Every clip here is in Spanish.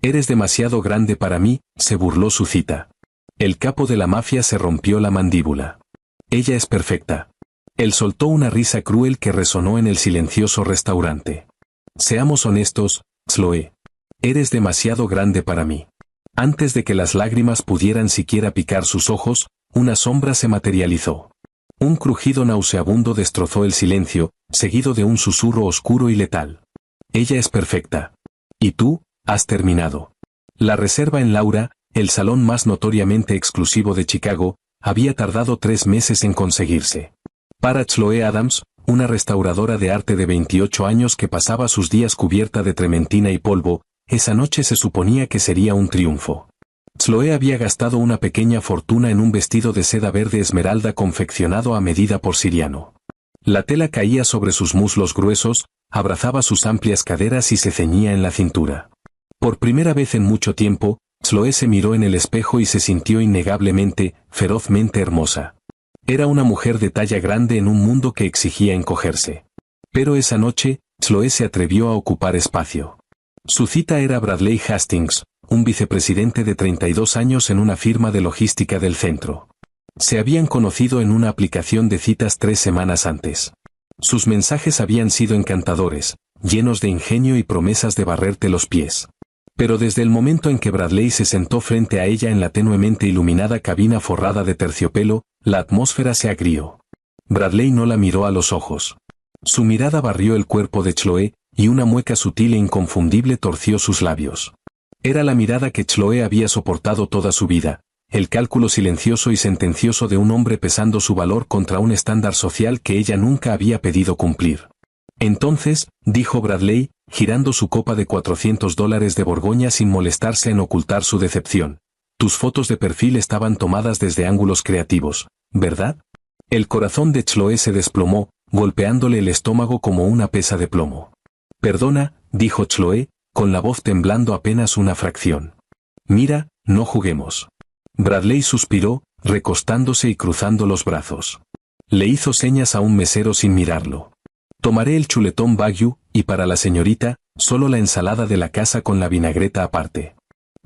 Eres demasiado grande para mí, se burló su cita. El capo de la mafia se rompió la mandíbula. Ella es perfecta. Él soltó una risa cruel que resonó en el silencioso restaurante. Seamos honestos, Chloe. Eres demasiado grande para mí. Antes de que las lágrimas pudieran siquiera picar sus ojos, una sombra se materializó. Un crujido nauseabundo destrozó el silencio, seguido de un susurro oscuro y letal. Ella es perfecta. Y tú, has terminado. La reserva en Laura, el salón más notoriamente exclusivo de Chicago, había tardado 3 meses en conseguirse. Para Chloe Adams, una restauradora de arte de 28 años que pasaba sus días cubierta de trementina y polvo, esa noche se suponía que sería un triunfo. Chloe había gastado una pequeña fortuna en un vestido de seda verde esmeralda confeccionado a medida por Siriano. La tela caía sobre sus muslos gruesos, abrazaba sus amplias caderas y se ceñía en la cintura. Por primera vez en mucho tiempo, Chloe se miró en el espejo y se sintió innegablemente, ferozmente hermosa. Era una mujer de talla grande en un mundo que exigía encogerse. Pero esa noche, Chloe se atrevió a ocupar espacio. Su cita era Bradley Hastings, un vicepresidente de 32 años en una firma de logística del centro. Se habían conocido en una aplicación de citas 3 semanas antes. Sus mensajes habían sido encantadores, llenos de ingenio y promesas de barrerte los pies. Pero desde el momento en que Bradley se sentó frente a ella en la tenuemente iluminada cabina forrada de terciopelo, la atmósfera se agrió. Bradley no la miró a los ojos. Su mirada barrió el cuerpo de Chloe, y una mueca sutil e inconfundible torció sus labios. Era la mirada que Chloe había soportado toda su vida, el cálculo silencioso y sentencioso de un hombre pesando su valor contra un estándar social que ella nunca había pedido cumplir. Entonces, dijo Bradley, girando su copa de $400 de Borgoña sin molestarse en ocultar su decepción. Tus fotos de perfil estaban tomadas desde ángulos creativos, ¿verdad? El corazón de Chloe se desplomó, golpeándole el estómago como una pesa de plomo. Perdona, dijo Chloe, con la voz temblando apenas una fracción. Mira, no juguemos. Bradley suspiró, recostándose y cruzando los brazos. Le hizo señas a un mesero sin mirarlo. Tomaré el chuletón Wagyu, y para la señorita, solo la ensalada de la casa con la vinagreta aparte.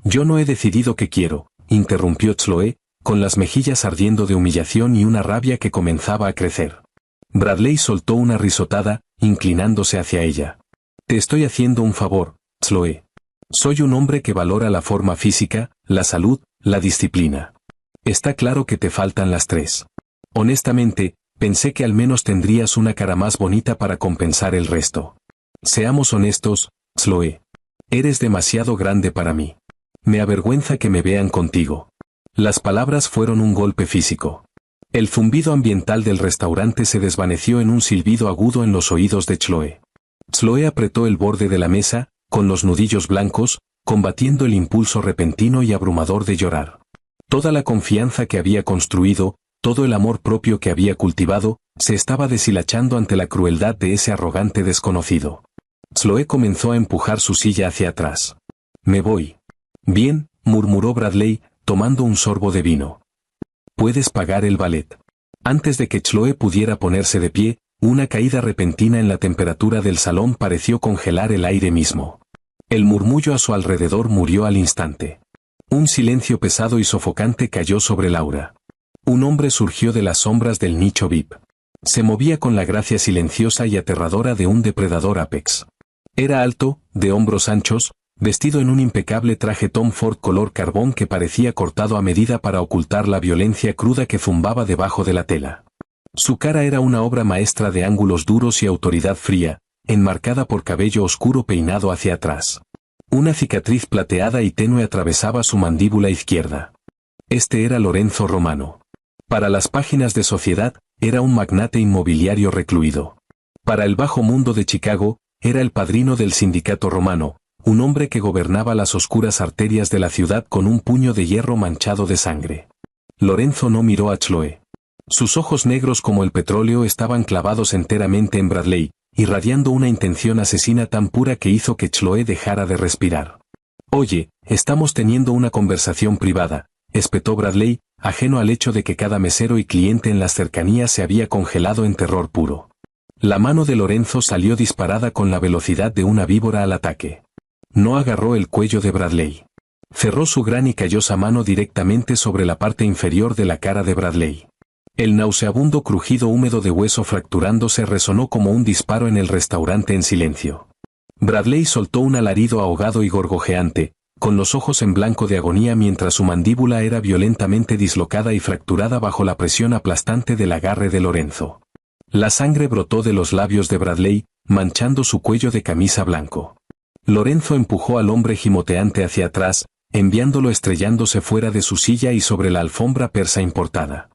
Yo no he decidido qué quiero, interrumpió Chloe, con las mejillas ardiendo de humillación y una rabia que comenzaba a crecer. Bradley soltó una risotada, inclinándose hacia ella. Te estoy haciendo un favor, Chloe. Soy un hombre que valora la forma física, la salud, la disciplina. Está claro que te faltan las 3. Honestamente, pensé que al menos tendrías una cara más bonita para compensar el resto. Seamos honestos, Chloe. Eres demasiado grande para mí. Me avergüenza que me vean contigo. Las palabras fueron un golpe físico. El zumbido ambiental del restaurante se desvaneció en un silbido agudo en los oídos de Chloe. Chloe apretó el borde de la mesa, con los nudillos blancos, combatiendo el impulso repentino y abrumador de llorar. Toda la confianza que había construido, todo el amor propio que había cultivado, se estaba deshilachando ante la crueldad de ese arrogante desconocido. Chloe comenzó a empujar su silla hacia atrás. Me voy. Bien, murmuró Bradley, tomando un sorbo de vino. Puedes pagar el ballet. Antes de que Chloe pudiera ponerse de pie, una caída repentina en la temperatura del salón pareció congelar el aire mismo. El murmullo a su alrededor murió al instante. Un silencio pesado y sofocante cayó sobre Laura. Un hombre surgió de las sombras del nicho VIP. Se movía con la gracia silenciosa y aterradora de un depredador apex. Era alto, de hombros anchos, vestido en un impecable traje Tom Ford color carbón que parecía cortado a medida para ocultar la violencia cruda que zumbaba debajo de la tela. Su cara era una obra maestra de ángulos duros y autoridad fría, enmarcada por cabello oscuro peinado hacia atrás. Una cicatriz plateada y tenue atravesaba su mandíbula izquierda. Este era Lorenzo Romano. Para las páginas de Sociedad, era un magnate inmobiliario recluido. Para el bajo mundo de Chicago, era el padrino del sindicato romano, un hombre que gobernaba las oscuras arterias de la ciudad con un puño de hierro manchado de sangre. Lorenzo no miró a Chloe. Sus ojos negros como el petróleo estaban clavados enteramente en Bradley, irradiando una intención asesina tan pura que hizo que Chloe dejara de respirar. Oye, estamos teniendo una conversación privada, espetó Bradley, ajeno al hecho de que cada mesero y cliente en las cercanías se había congelado en terror puro. La mano de Lorenzo salió disparada con la velocidad de una víbora al ataque. No agarró el cuello de Bradley. Cerró su gran y callosa mano directamente sobre la parte inferior de la cara de Bradley. El nauseabundo crujido húmedo de hueso fracturándose resonó como un disparo en el restaurante en silencio. Bradley soltó un alarido ahogado y gorgojeante, con los ojos en blanco de agonía mientras su mandíbula era violentamente dislocada y fracturada bajo la presión aplastante del agarre de Lorenzo. La sangre brotó de los labios de Bradley, manchando su cuello de camisa blanco. Lorenzo empujó al hombre gimoteante hacia atrás, enviándolo estrellándose fuera de su silla y sobre la alfombra persa importada.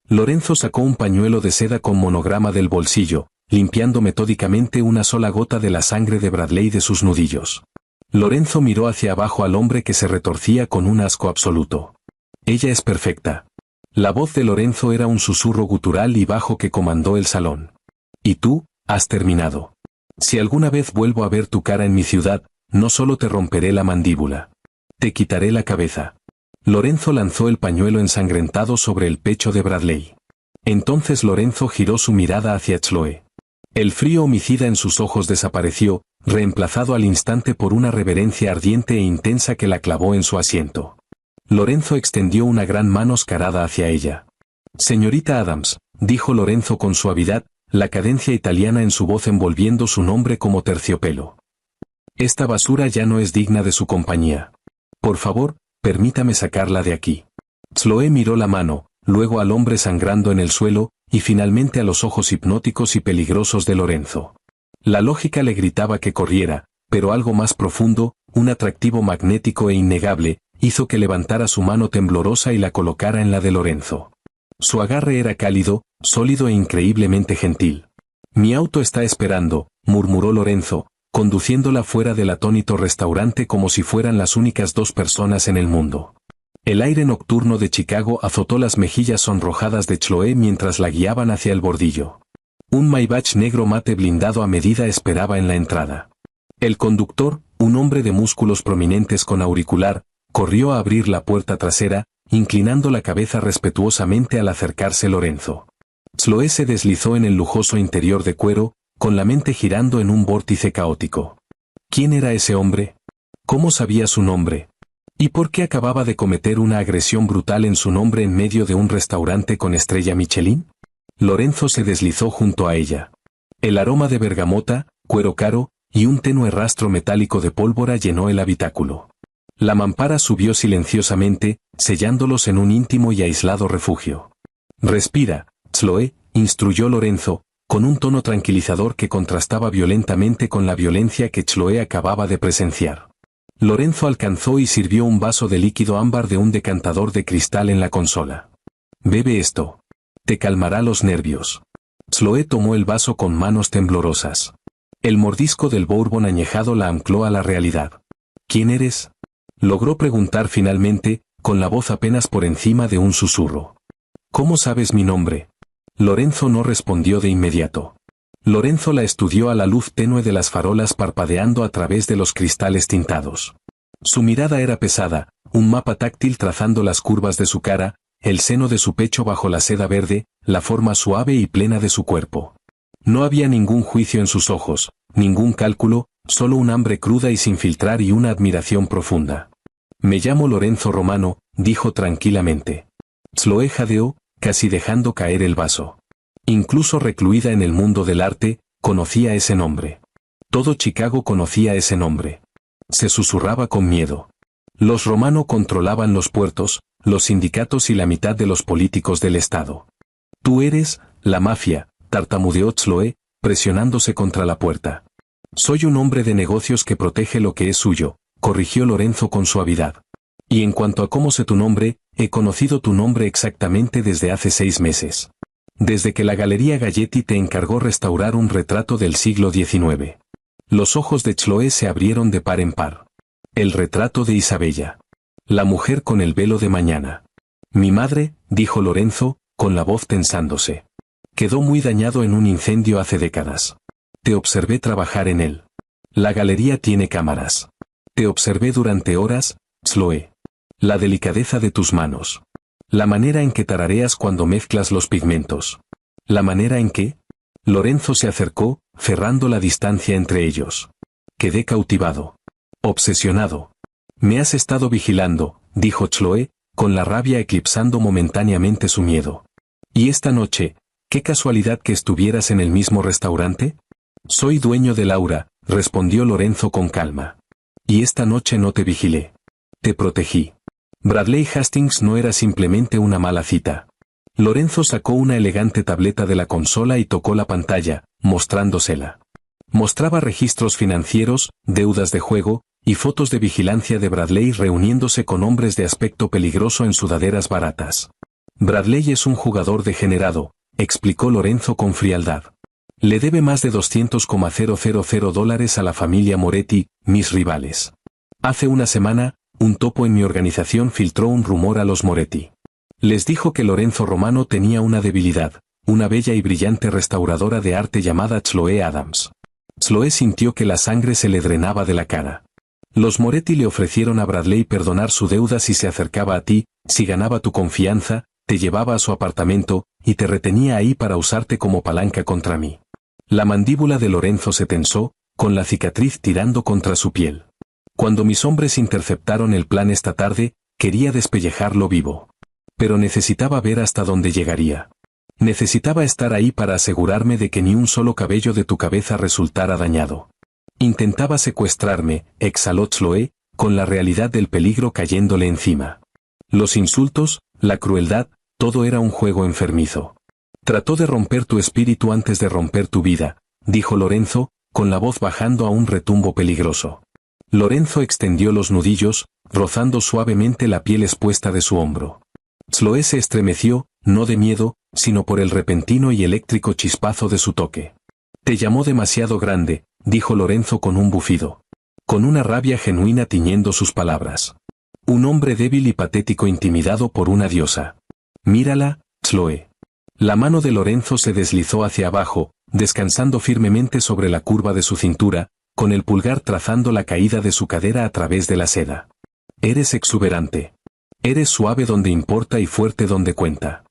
Lorenzo sacó un pañuelo de seda con monograma del bolsillo, limpiando metódicamente una sola gota de la sangre de Bradley de sus nudillos. Lorenzo miró hacia abajo al hombre que se retorcía con un asco absoluto. Ella es perfecta. La voz de Lorenzo era un susurro gutural y bajo que comandó el salón. Y tú, has terminado. Si alguna vez vuelvo a ver tu cara en mi ciudad, no solo te romperé la mandíbula. Te quitaré la cabeza. Lorenzo lanzó el pañuelo ensangrentado sobre el pecho de Bradley. Entonces Lorenzo giró su mirada hacia Chloe. El frío homicida en sus ojos desapareció, reemplazado al instante por una reverencia ardiente e intensa que la clavó en su asiento. Lorenzo extendió una gran mano escarada hacia ella. Señorita Adams, dijo Lorenzo con suavidad, la cadencia italiana en su voz envolviendo su nombre como terciopelo. Esta basura ya no es digna de su compañía. Por favor, permítame sacarla de aquí. Chloe miró la mano, luego al hombre sangrando en el suelo, y finalmente a los ojos hipnóticos y peligrosos de Lorenzo. La lógica le gritaba que corriera, pero algo más profundo, un atractivo magnético e innegable, hizo que levantara su mano temblorosa y la colocara en la de Lorenzo. Su agarre era cálido, sólido e increíblemente gentil. Mi auto está esperando, murmuró Lorenzo, conduciéndola fuera del atónito restaurante como si fueran las únicas dos personas en el mundo. El aire nocturno de Chicago azotó las mejillas sonrojadas de Chloe mientras la guiaban hacia el bordillo. Un Maybach negro mate blindado a medida esperaba en la entrada. El conductor, un hombre de músculos prominentes con auricular, corrió a abrir la puerta trasera, inclinando la cabeza respetuosamente al acercarse Lorenzo. Chloe se deslizó en el lujoso interior de cuero, con la mente girando en un vórtice caótico. ¿Quién era ese hombre? ¿Cómo sabía su nombre? ¿Y por qué acababa de cometer una agresión brutal en su nombre en medio de un restaurante con estrella Michelin? Lorenzo se deslizó junto a ella. El aroma de bergamota, cuero caro, y un tenue rastro metálico de pólvora llenó el habitáculo. La mampara subió silenciosamente, sellándolos en un íntimo y aislado refugio. Respira, Chloe, instruyó Lorenzo, con un tono tranquilizador que contrastaba violentamente con la violencia que Chloe acababa de presenciar. Lorenzo alcanzó y sirvió un vaso de líquido ámbar de un decantador de cristal en la consola. Bebe esto. Te calmará los nervios. Chloe tomó el vaso con manos temblorosas. El mordisco del bourbon añejado la ancló a la realidad. ¿Quién eres? Logró preguntar finalmente, con la voz apenas por encima de un susurro. ¿Cómo sabes mi nombre? Lorenzo no respondió de inmediato. Lorenzo la estudió a la luz tenue de las farolas parpadeando a través de los cristales tintados. Su mirada era pesada, un mapa táctil trazando las curvas de su cara, el seno de su pecho bajo la seda verde, la forma suave y plena de su cuerpo. No había ningún juicio en sus ojos, ningún cálculo, solo un hambre cruda y sin filtrar y una admiración profunda. Me llamo Lorenzo Romano, dijo tranquilamente. Chloe jadeó, casi dejando caer el vaso. Incluso recluida en el mundo del arte, conocía ese nombre. Todo Chicago conocía ese nombre. Se susurraba con miedo. Los Romano controlaban los puertos, los sindicatos y la mitad de los políticos del estado. Tú eres, la mafia, tartamudeó Chloe, presionándose contra la puerta. Soy un hombre de negocios que protege lo que es suyo, corrigió Lorenzo con suavidad. Y en cuanto a cómo sé tu nombre, he conocido tu nombre exactamente desde hace 6 meses. Desde que la Galería Galletti te encargó restaurar un retrato del siglo XIX. Los ojos de Chloe se abrieron de par en par. El retrato de Isabella. La mujer con el velo de mañana. Mi madre, dijo Lorenzo, con la voz tensándose. Quedó muy dañado en un incendio hace décadas. Te observé trabajar en él. La galería tiene cámaras. Te observé durante horas, Chloe. La delicadeza de tus manos. La manera en que tarareas cuando mezclas los pigmentos. La manera en que... Lorenzo se acercó, cerrando la distancia entre ellos. Quedé cautivado. Obsesionado. Me has estado vigilando, dijo Chloe, con la rabia eclipsando momentáneamente su miedo. ¿Y esta noche, qué casualidad que estuvieras en el mismo restaurante? Soy dueño de Laura, respondió Lorenzo con calma. Y esta noche no te vigilé. Te protegí. Bradley Hastings no era simplemente una mala cita. Lorenzo sacó una elegante tableta de la consola y tocó la pantalla, mostrándosela. Mostraba registros financieros, deudas de juego, y fotos de vigilancia de Bradley reuniéndose con hombres de aspecto peligroso en sudaderas baratas. Bradley es un jugador degenerado, explicó Lorenzo con frialdad. Le debe más de $200,000 a la familia Moretti, mis rivales. Hace una semana, un topo en mi organización filtró un rumor a los Moretti. Les dijo que Lorenzo Romano tenía una debilidad, una bella y brillante restauradora de arte llamada Chloe Adams. Chloe sintió que la sangre se le drenaba de la cara. Los Moretti le ofrecieron a Bradley perdonar su deuda si se acercaba a ti, si ganaba tu confianza, te llevaba a su apartamento, y te retenía ahí para usarte como palanca contra mí. La mandíbula de Lorenzo se tensó, con la cicatriz tirando contra su piel. Cuando mis hombres interceptaron el plan esta tarde, quería despellejarlo vivo. Pero necesitaba ver hasta dónde llegaría. Necesitaba estar ahí para asegurarme de que ni un solo cabello de tu cabeza resultara dañado. Intentaba secuestrarme, exhaló Chloe, con la realidad del peligro cayéndole encima. Los insultos, la crueldad, todo era un juego enfermizo. Trató de romper tu espíritu antes de romper tu vida, dijo Lorenzo, con la voz bajando a un retumbo peligroso. Lorenzo extendió los nudillos, rozando suavemente la piel expuesta de su hombro. Chloe se estremeció, no de miedo, sino por el repentino y eléctrico chispazo de su toque. Te llamó demasiado grande, dijo Lorenzo con un bufido. Con una rabia genuina tiñendo sus palabras. Un hombre débil y patético intimidado por una diosa. Mírala, Chloe. La mano de Lorenzo se deslizó hacia abajo, descansando firmemente sobre la curva de su cintura, con el pulgar trazando la caída de su cadera a través de la seda. Eres exuberante. Eres suave donde importa y fuerte donde cuenta.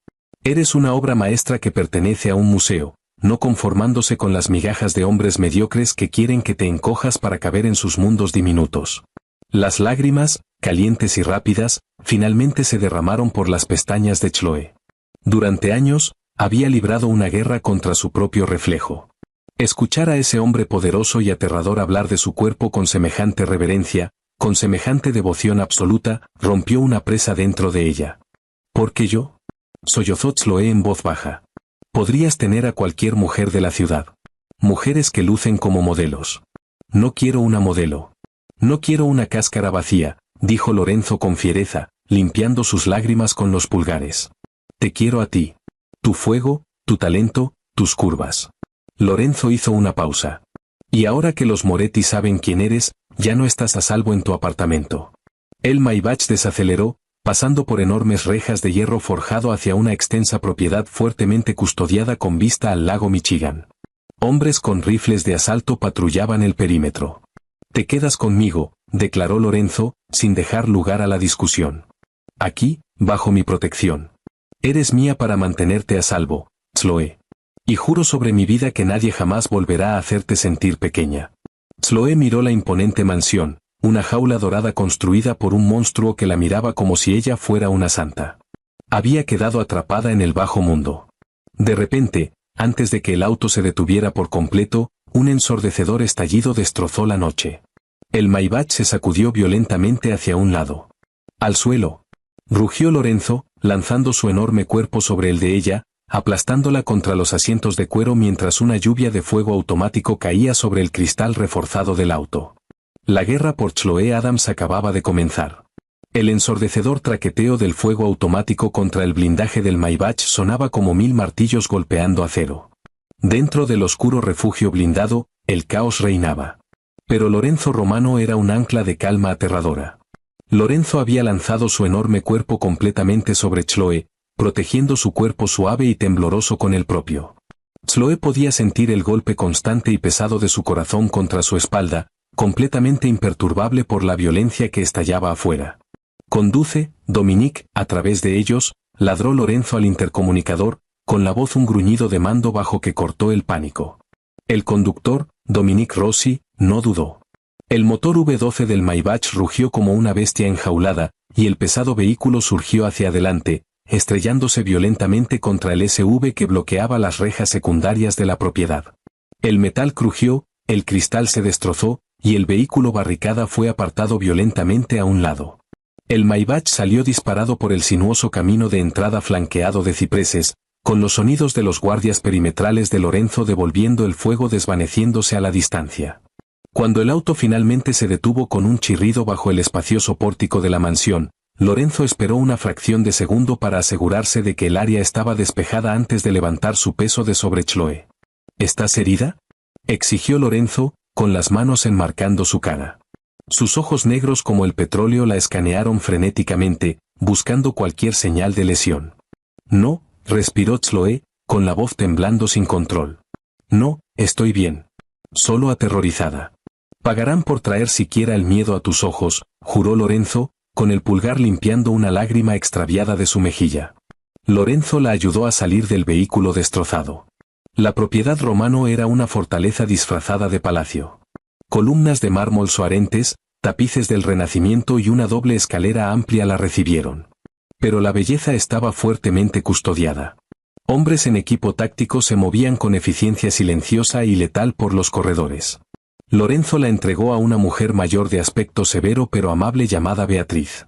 Eres una obra maestra que pertenece a un museo, no conformándose con las migajas de hombres mediocres que quieren que te encojas para caber en sus mundos diminutos. Las lágrimas, calientes y rápidas, finalmente se derramaron por las pestañas de Chloe. Durante años, había librado una guerra contra su propio reflejo. Escuchar a ese hombre poderoso y aterrador hablar de su cuerpo con semejante reverencia, con semejante devoción absoluta, rompió una presa dentro de ella. ¿Por qué yo? Sollozó Chloe en voz baja. Podrías tener a cualquier mujer de la ciudad. Mujeres que lucen como modelos. No quiero una modelo. No quiero una cáscara vacía, dijo Lorenzo con fiereza, limpiando sus lágrimas con los pulgares. Te quiero a ti. Tu fuego, tu talento, tus curvas. Lorenzo hizo una pausa. Y ahora que los Moretti saben quién eres, ya no estás a salvo en tu apartamento. El Maybach desaceleró, pasando por enormes rejas de hierro forjado hacia una extensa propiedad fuertemente custodiada con vista al lago Michigan. Hombres con rifles de asalto patrullaban el perímetro. Te quedas conmigo, declaró Lorenzo, sin dejar lugar a la discusión. Aquí, bajo mi protección. Eres mía para mantenerte a salvo, Chloe. Y juro sobre mi vida que nadie jamás volverá a hacerte sentir pequeña. Chloe miró la imponente mansión, una jaula dorada construida por un monstruo que la miraba como si ella fuera una santa. Había quedado atrapada en el bajo mundo. De repente, antes de que el auto se detuviera por completo, un ensordecedor estallido destrozó la noche. El Maybach se sacudió violentamente hacia un lado. Al suelo. Rugió Lorenzo, lanzando su enorme cuerpo sobre el de ella, aplastándola contra los asientos de cuero mientras una lluvia de fuego automático caía sobre el cristal reforzado del auto. La guerra por Chloe Adams acababa de comenzar. El ensordecedor traqueteo del fuego automático contra el blindaje del Maybach sonaba como 1000 martillos golpeando acero. Dentro del oscuro refugio blindado, el caos reinaba. Pero Lorenzo Romano era un ancla de calma aterradora. Lorenzo había lanzado su enorme cuerpo completamente sobre Chloe, protegiendo su cuerpo suave y tembloroso con el propio. Chloe podía sentir el golpe constante y pesado de su corazón contra su espalda, completamente imperturbable por la violencia que estallaba afuera. Conduce, Dominique, a través de ellos, ladró Lorenzo al intercomunicador, con la voz un gruñido de mando bajo que cortó el pánico. El conductor, Dominique Rossi, no dudó. El motor V12 del Maybach rugió como una bestia enjaulada, y el pesado vehículo surgió hacia adelante, estrellándose violentamente contra el SUV que bloqueaba las rejas secundarias de la propiedad. El metal crujió, el cristal se destrozó, y el vehículo barricada fue apartado violentamente a un lado. El Maybach salió disparado por el sinuoso camino de entrada flanqueado de cipreses, con los sonidos de los guardias perimetrales de Lorenzo devolviendo el fuego desvaneciéndose a la distancia. Cuando el auto finalmente se detuvo con un chirrido bajo el espacioso pórtico de la mansión, Lorenzo esperó una fracción de segundo para asegurarse de que el área estaba despejada antes de levantar su peso de sobre Chloe. ¿Estás herida?, exigió Lorenzo, con las manos enmarcando su cara. Sus ojos negros como el petróleo la escanearon frenéticamente, buscando cualquier señal de lesión. No, respiró Chloe, con la voz temblando sin control. No, estoy bien. Solo aterrorizada. Pagarán por traer siquiera el miedo a tus ojos, juró Lorenzo, con el pulgar limpiando una lágrima extraviada de su mejilla. Lorenzo la ayudó a salir del vehículo destrozado. La propiedad romano era una fortaleza disfrazada de palacio. Columnas de mármol soarentes, tapices del Renacimiento y una doble escalera amplia la recibieron. Pero la belleza estaba fuertemente custodiada. Hombres en equipo táctico se movían con eficiencia silenciosa y letal por los corredores. Lorenzo la entregó a una mujer mayor de aspecto severo pero amable llamada Beatriz.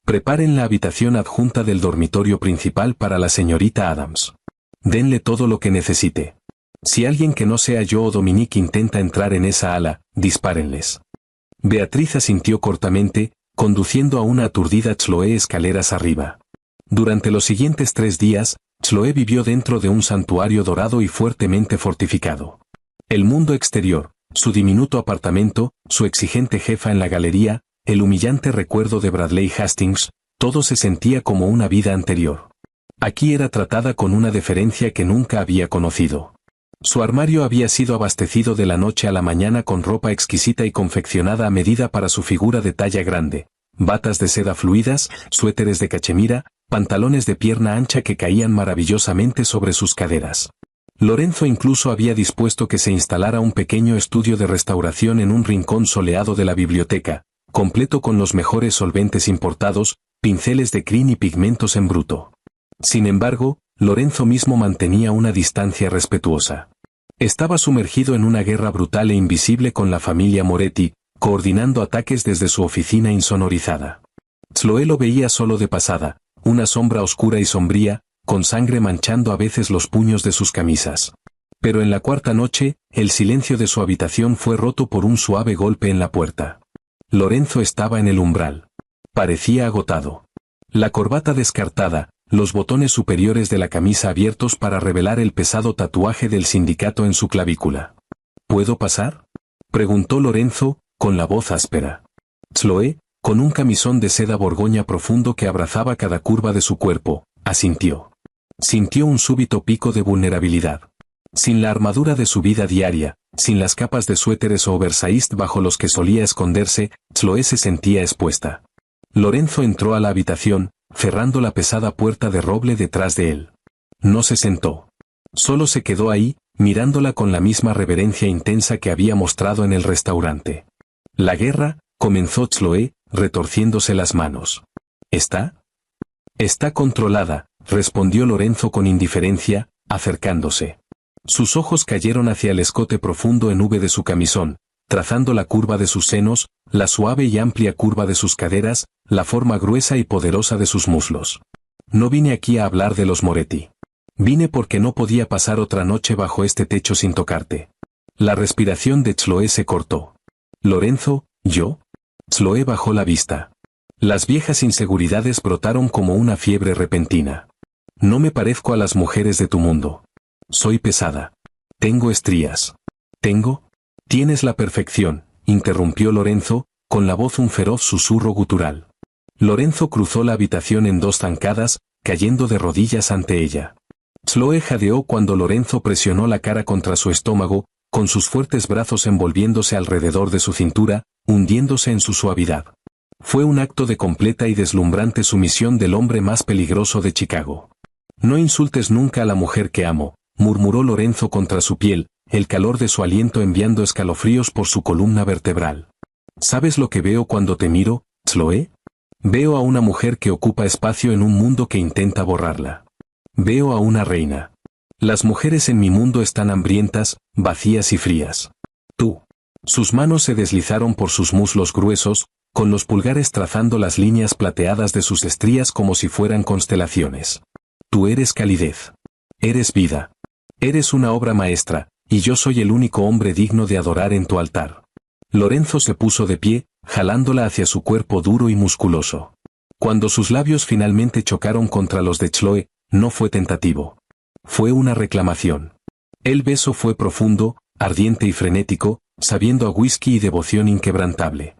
Preparen la habitación adjunta del dormitorio principal para la señorita Adams. Denle todo lo que necesite. Si alguien que no sea yo o Dominique intenta entrar en esa ala, dispárenles. Beatriz asintió cortamente, conduciendo a una aturdida Chloe escaleras arriba. Durante los siguientes 3 días, Chloe vivió dentro de un santuario dorado y fuertemente fortificado. El mundo exterior, su diminuto apartamento, su exigente jefa en la galería, el humillante recuerdo de Bradley Hastings, todo se sentía como una vida anterior. Aquí era tratada con una deferencia que nunca había conocido. Su armario había sido abastecido de la noche a la mañana con ropa exquisita y confeccionada a medida para su figura de talla grande, batas de seda fluidas, suéteres de cachemira, pantalones de pierna ancha que caían maravillosamente sobre sus caderas. Lorenzo incluso había dispuesto que se instalara un pequeño estudio de restauración en un rincón soleado de la biblioteca, completo con los mejores solventes importados, pinceles de crin y pigmentos en bruto. Sin embargo, Lorenzo mismo mantenía una distancia respetuosa. Estaba sumergido en una guerra brutal e invisible con la familia Moretti, coordinando ataques desde su oficina insonorizada. Chloe lo veía solo de pasada, una sombra oscura y sombría, con sangre manchando a veces los puños de sus camisas. Pero en la 4ª noche, el silencio de su habitación fue roto por un suave golpe en la puerta. Lorenzo estaba en el umbral. Parecía agotado. La corbata descartada, los botones superiores de la camisa abiertos para revelar el pesado tatuaje del sindicato en su clavícula. ¿Puedo pasar?, preguntó Lorenzo, con la voz áspera. Chloe, con un camisón de seda borgoña profundo que abrazaba cada curva de su cuerpo, asintió. Sintió un súbito pico de vulnerabilidad. Sin la armadura de su vida diaria, sin las capas de suéteres oversized bajo los que solía esconderse, Chloe se sentía expuesta. Lorenzo entró a la habitación, cerrando la pesada puerta de roble detrás de él. No se sentó. Solo se quedó ahí, mirándola con la misma reverencia intensa que había mostrado en el restaurante. La guerra, comenzó Chloe, retorciéndose las manos. ¿Está? Está controlada, respondió Lorenzo con indiferencia, acercándose. Sus ojos cayeron hacia el escote profundo en V de su camisón, trazando la curva de sus senos, la suave y amplia curva de sus caderas, la forma gruesa y poderosa de sus muslos. No vine aquí a hablar de los Moretti. Vine porque no podía pasar otra noche bajo este techo sin tocarte. La respiración de Chloe se cortó. Lorenzo, ¿yo? Chloe bajó la vista. Las viejas inseguridades brotaron como una fiebre repentina. No me parezco a las mujeres de tu mundo. Soy pesada. Tengo estrías. Tienes la perfección, interrumpió Lorenzo, con la voz un feroz susurro gutural. Lorenzo cruzó la habitación en 2 zancadas, cayendo de rodillas ante ella. Chloe jadeó cuando Lorenzo presionó la cara contra su estómago, con sus fuertes brazos envolviéndose alrededor de su cintura, hundiéndose en su suavidad. Fue un acto de completa y deslumbrante sumisión del hombre más peligroso de Chicago. No insultes nunca a la mujer que amo, murmuró Lorenzo contra su piel, el calor de su aliento enviando escalofríos por su columna vertebral. ¿Sabes lo que veo cuando te miro, Chloe? Veo a una mujer que ocupa espacio en un mundo que intenta borrarla. Veo a una reina. Las mujeres en mi mundo están hambrientas, vacías y frías. Tú. Sus manos se deslizaron por sus muslos gruesos, con los pulgares trazando las líneas plateadas de sus estrías como si fueran constelaciones. Tú eres calidez. Eres vida. Eres una obra maestra, y yo soy el único hombre digno de adorar en tu altar. Lorenzo se puso de pie, jalándola hacia su cuerpo duro y musculoso. Cuando sus labios finalmente chocaron contra los de Chloe, no fue tentativo. Fue una reclamación. El beso fue profundo, ardiente y frenético, sabiendo a whisky y devoción inquebrantable.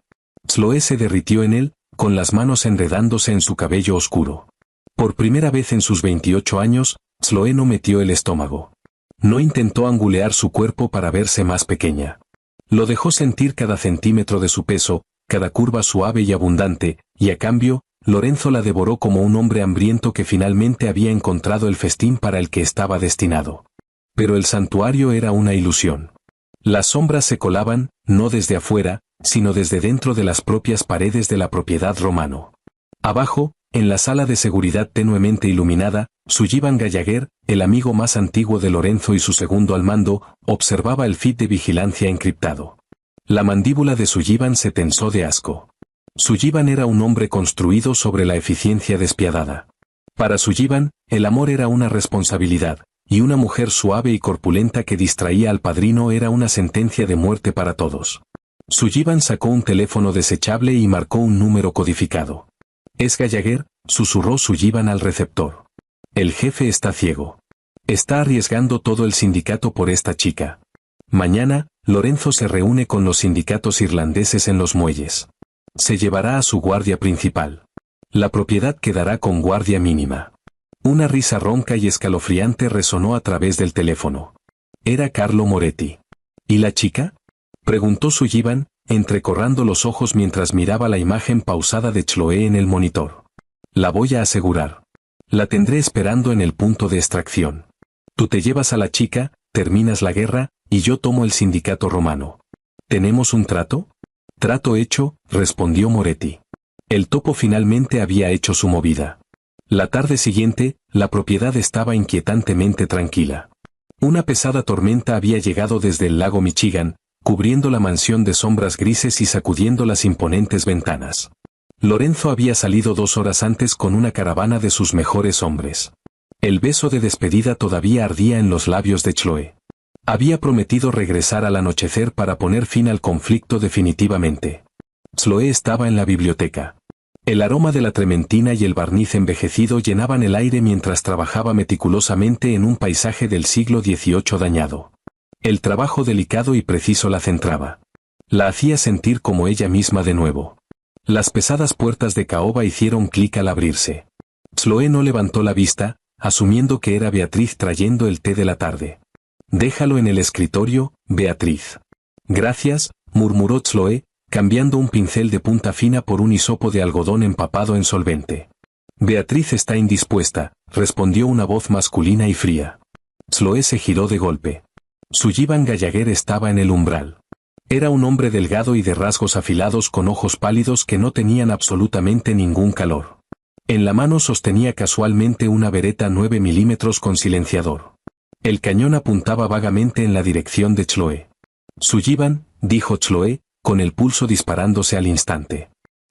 Chloe se derritió en él, con las manos enredándose en su cabello oscuro. Por primera vez en sus 28 años, Chloe no metió el estómago. No intentó angulear su cuerpo para verse más pequeña. Lo dejó sentir cada centímetro de su peso, cada curva suave y abundante, y a cambio, Lorenzo la devoró como un hombre hambriento que finalmente había encontrado el festín para el que estaba destinado. Pero el santuario era una ilusión. Las sombras se colaban, no desde afuera, sino desde dentro de las propias paredes de la propiedad Romano. Abajo, en la sala de seguridad tenuemente iluminada, Sullivan Gallagher, el amigo más antiguo de Lorenzo y su segundo al mando, observaba el feed de vigilancia encriptado. La mandíbula de Sullivan se tensó de asco. Sullivan era un hombre construido sobre la eficiencia despiadada. Para Sullivan, el amor era una responsabilidad, y una mujer suave y corpulenta que distraía al padrino era una sentencia de muerte para todos. Sullivan sacó un teléfono desechable y marcó un número codificado. «Es Gallagher», susurró Sullivan al receptor. «El jefe está ciego. Está arriesgando todo el sindicato por esta chica. Mañana, Lorenzo se reúne con los sindicatos irlandeses en los muelles. Se llevará a su guardia principal. La propiedad quedará con guardia mínima». Una risa ronca y escalofriante resonó a través del teléfono. Era Carlo Moretti. «¿Y la chica?», preguntó Sullivan, entrecorrando los ojos mientras miraba la imagen pausada de Chloe en el monitor. «La voy a asegurar. La tendré esperando en el punto de extracción. Tú te llevas a la chica, terminas la guerra, y yo tomo el sindicato romano. ¿Tenemos un trato?». «Trato hecho», respondió Moretti. El topo finalmente había hecho su movida. La tarde siguiente, la propiedad estaba inquietantemente tranquila. Una pesada tormenta había llegado desde el lago Michigan, cubriendo la mansión de sombras grises y sacudiendo las imponentes ventanas. Lorenzo había salido 2 horas antes con una caravana de sus mejores hombres. El beso de despedida todavía ardía en los labios de Chloe. Había prometido regresar al anochecer para poner fin al conflicto definitivamente. Chloe estaba en la biblioteca. El aroma de la trementina y el barniz envejecido llenaban el aire mientras trabajaba meticulosamente en un paisaje del siglo XVIII dañado. El trabajo delicado y preciso la centraba. La hacía sentir como ella misma de nuevo. Las pesadas puertas de caoba hicieron clic al abrirse. Chloe no levantó la vista, asumiendo que era Beatriz trayendo el té de la tarde. «Déjalo en el escritorio, Beatriz». «Gracias», murmuró Chloe, cambiando un pincel de punta fina por un hisopo de algodón empapado en solvente. «Beatriz está indispuesta», respondió una voz masculina y fría. Chloe se giró de golpe. Sullivan Gallagher estaba en el umbral. Era un hombre delgado y de rasgos afilados con ojos pálidos que no tenían absolutamente ningún calor. En la mano sostenía casualmente una Beretta 9 milímetros con silenciador. El cañón apuntaba vagamente en la dirección de Chloe. «Sullivan», dijo Chloe, con el pulso disparándose al instante.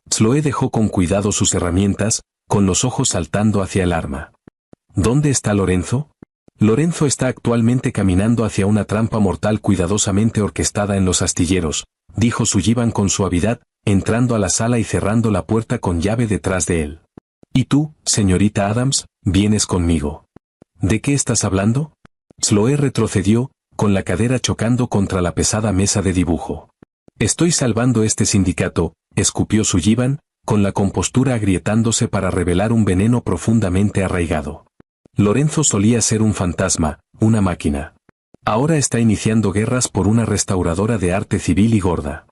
Chloe dejó con cuidado sus herramientas, con los ojos saltando hacia el arma. «¿Dónde está Lorenzo?». «Lorenzo está actualmente caminando hacia una trampa mortal cuidadosamente orquestada en los astilleros», dijo Sullivan con suavidad, entrando a la sala y cerrando la puerta con llave detrás de él. «¿Y tú, señorita Adams, vienes conmigo?». «¿De qué estás hablando?». Chloe retrocedió, con la cadera chocando contra la pesada mesa de dibujo. «Estoy salvando este sindicato», escupió Sullivan, con la compostura agrietándose para revelar un veneno profundamente arraigado. Lorenzo solía ser un fantasma, una máquina. Ahora está iniciando guerras por una restauradora de arte civil y gorda.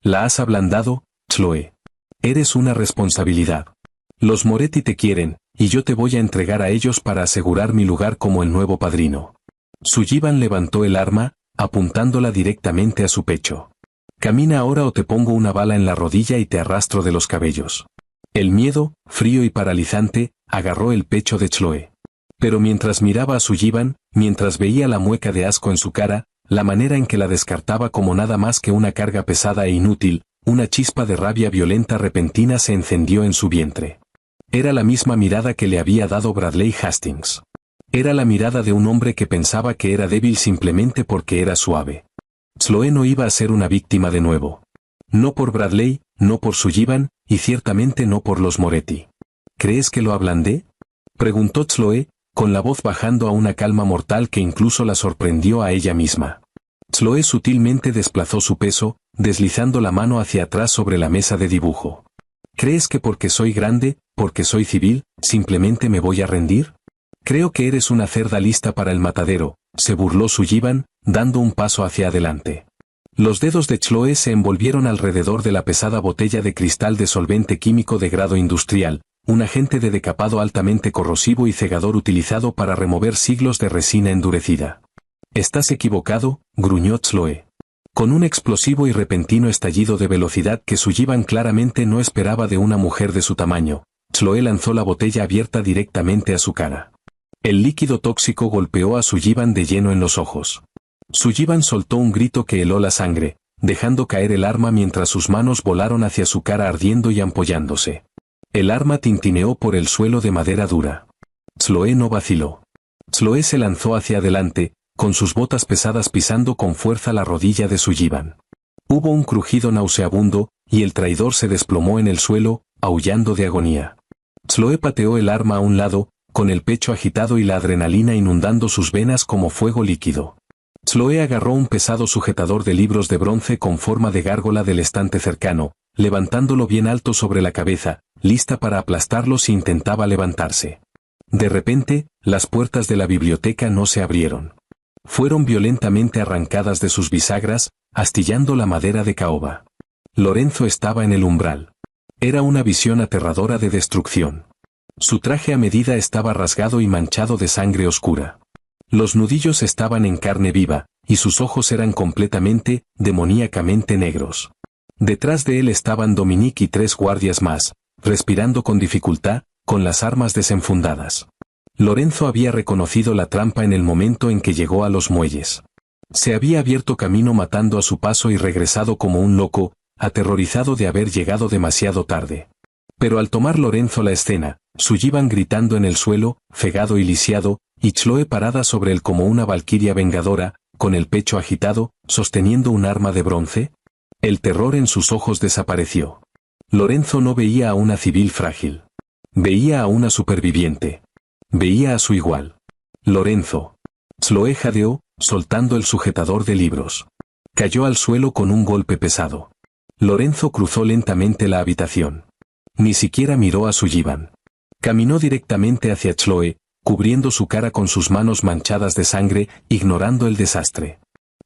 La has ablandado, Chloe. Eres una responsabilidad. Los Moretti te quieren, y yo te voy a entregar a ellos para asegurar mi lugar como el nuevo padrino. Sullivan levantó el arma, apuntándola directamente a su pecho. Camina ahora o te pongo una bala en la rodilla y te arrastro de los cabellos. El miedo, frío y paralizante, agarró el pecho de Chloe. Pero mientras miraba a Sullivan, mientras veía la mueca de asco en su cara, la manera en que la descartaba como nada más que una carga pesada e inútil, una chispa de rabia violenta repentina se encendió en su vientre. Era la misma mirada que le había dado Bradley Hastings. Era la mirada de un hombre que pensaba que era débil simplemente porque era suave. Chloe no iba a ser una víctima de nuevo. No por Bradley, no por Sullivan, y ciertamente no por los Moretti. ¿Crees que lo ablandé?, preguntó Chloe, con la voz bajando a una calma mortal que incluso la sorprendió a ella misma. Chloe sutilmente desplazó su peso, deslizando la mano hacia atrás sobre la mesa de dibujo. ¿Crees que porque soy grande, porque soy civil, simplemente me voy a rendir? Creo que eres una cerda lista para el matadero, se burló Sullivan, dando un paso hacia adelante. Los dedos de Chloe se envolvieron alrededor de la pesada botella de cristal de solvente químico de grado industrial, un agente de decapado altamente corrosivo y cegador utilizado para remover siglos de resina endurecida. Estás equivocado, gruñó Chloe. Con un explosivo y repentino estallido de velocidad que Sullivan claramente no esperaba de una mujer de su tamaño, Chloe lanzó la botella abierta directamente a su cara. El líquido tóxico golpeó a Sullivan de lleno en los ojos. Sullivan soltó un grito que heló la sangre, dejando caer el arma mientras sus manos volaron hacia su cara ardiendo y ampollándose. El arma tintineó por el suelo de madera dura. Chloe no vaciló. Chloe se lanzó hacia adelante, con sus botas pesadas pisando con fuerza la rodilla de Sullivan. Hubo un crujido nauseabundo, y el traidor se desplomó en el suelo, aullando de agonía. Chloe pateó el arma a un lado, con el pecho agitado y la adrenalina inundando sus venas como fuego líquido. Chloe agarró un pesado sujetador de libros de bronce con forma de gárgola del estante cercano, levantándolo bien alto sobre la cabeza, lista para aplastarlo si intentaba levantarse. De repente, las puertas de la biblioteca no se abrieron. Fueron violentamente arrancadas de sus bisagras, astillando la madera de caoba. Lorenzo estaba en el umbral. Era una visión aterradora de destrucción. Su traje a medida estaba rasgado y manchado de sangre oscura. Los nudillos estaban en carne viva, y sus ojos eran completamente, demoníacamente negros. Detrás de él estaban Dominique y 3 guardias más, respirando con dificultad, con las armas desenfundadas. Lorenzo había reconocido la trampa en el momento en que llegó a los muelles. Se había abierto camino matando a su paso y regresado como un loco, aterrorizado de haber llegado demasiado tarde. Pero al tomar Lorenzo la escena, Sullivan gritando en el suelo, cegado y lisiado, y Chloe parada sobre él como una valquiria vengadora, con el pecho agitado, sosteniendo un arma de bronce, el terror en sus ojos desapareció. Lorenzo no veía a una civil frágil. Veía a una superviviente. Veía a su igual. Lorenzo. Chloe jadeó, soltando el sujetador de libros. Cayó al suelo con un golpe pesado. Lorenzo cruzó lentamente la habitación. Ni siquiera miró a Sullivan. Caminó directamente hacia Chloe, cubriendo su cara con sus manos manchadas de sangre, ignorando el desastre.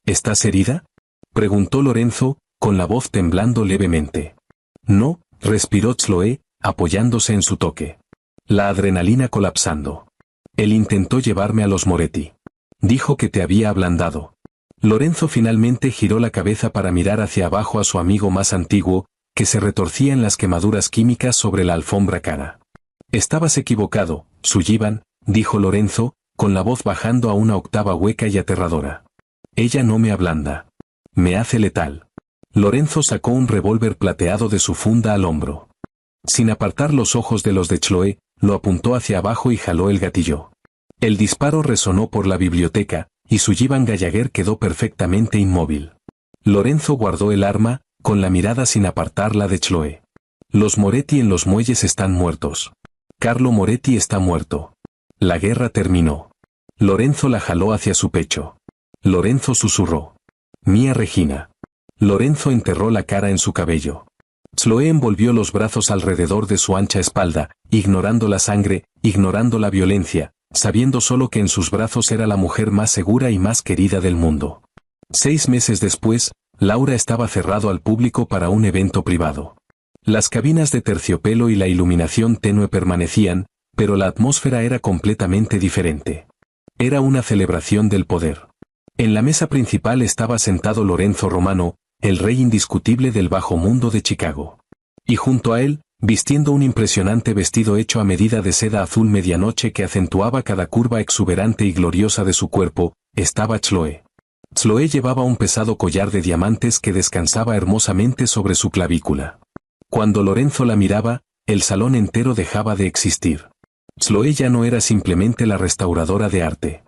¿Estás herida?, preguntó Lorenzo, con la voz temblando levemente. No, respiró Chloe, apoyándose en su toque. La adrenalina colapsando. Él intentó llevarme a los Moretti. Dijo que te había ablandado. Lorenzo finalmente giró la cabeza para mirar hacia abajo a su amigo más antiguo, que se retorcía en las quemaduras químicas sobre la alfombra cara. Estabas equivocado, Sullivan, dijo Lorenzo, con la voz bajando a una octava hueca y aterradora. Ella no me ablanda. Me hace letal. Lorenzo sacó un revólver plateado de su funda al hombro. Sin apartar los ojos de los de Chloe, lo apuntó hacia abajo y jaló el gatillo. El disparo resonó por la biblioteca, y Sullivan Gallagher quedó perfectamente inmóvil. Lorenzo guardó el arma, con la mirada sin apartarla de Chloe. Los Moretti en los muelles están muertos. Carlo Moretti está muerto. La guerra terminó. Lorenzo la jaló hacia su pecho. Lorenzo susurró. Mía Regina. Lorenzo enterró la cara en su cabello. Chloe envolvió los brazos alrededor de su ancha espalda, ignorando la sangre, ignorando la violencia, sabiendo solo que en sus brazos era la mujer más segura y más querida del mundo. 6 meses después, Laura estaba cerrado al público para un evento privado. Las cabinas de terciopelo y la iluminación tenue permanecían, pero la atmósfera era completamente diferente. Era una celebración del poder. En la mesa principal estaba sentado Lorenzo Romano, el rey indiscutible del bajo mundo de Chicago. Y junto a él, vistiendo un impresionante vestido hecho a medida de seda azul medianoche que acentuaba cada curva exuberante y gloriosa de su cuerpo, estaba Chloe. Chloe llevaba un pesado collar de diamantes que descansaba hermosamente sobre su clavícula. Cuando Lorenzo la miraba, el salón entero dejaba de existir. Chloe ya no era simplemente la restauradora de arte.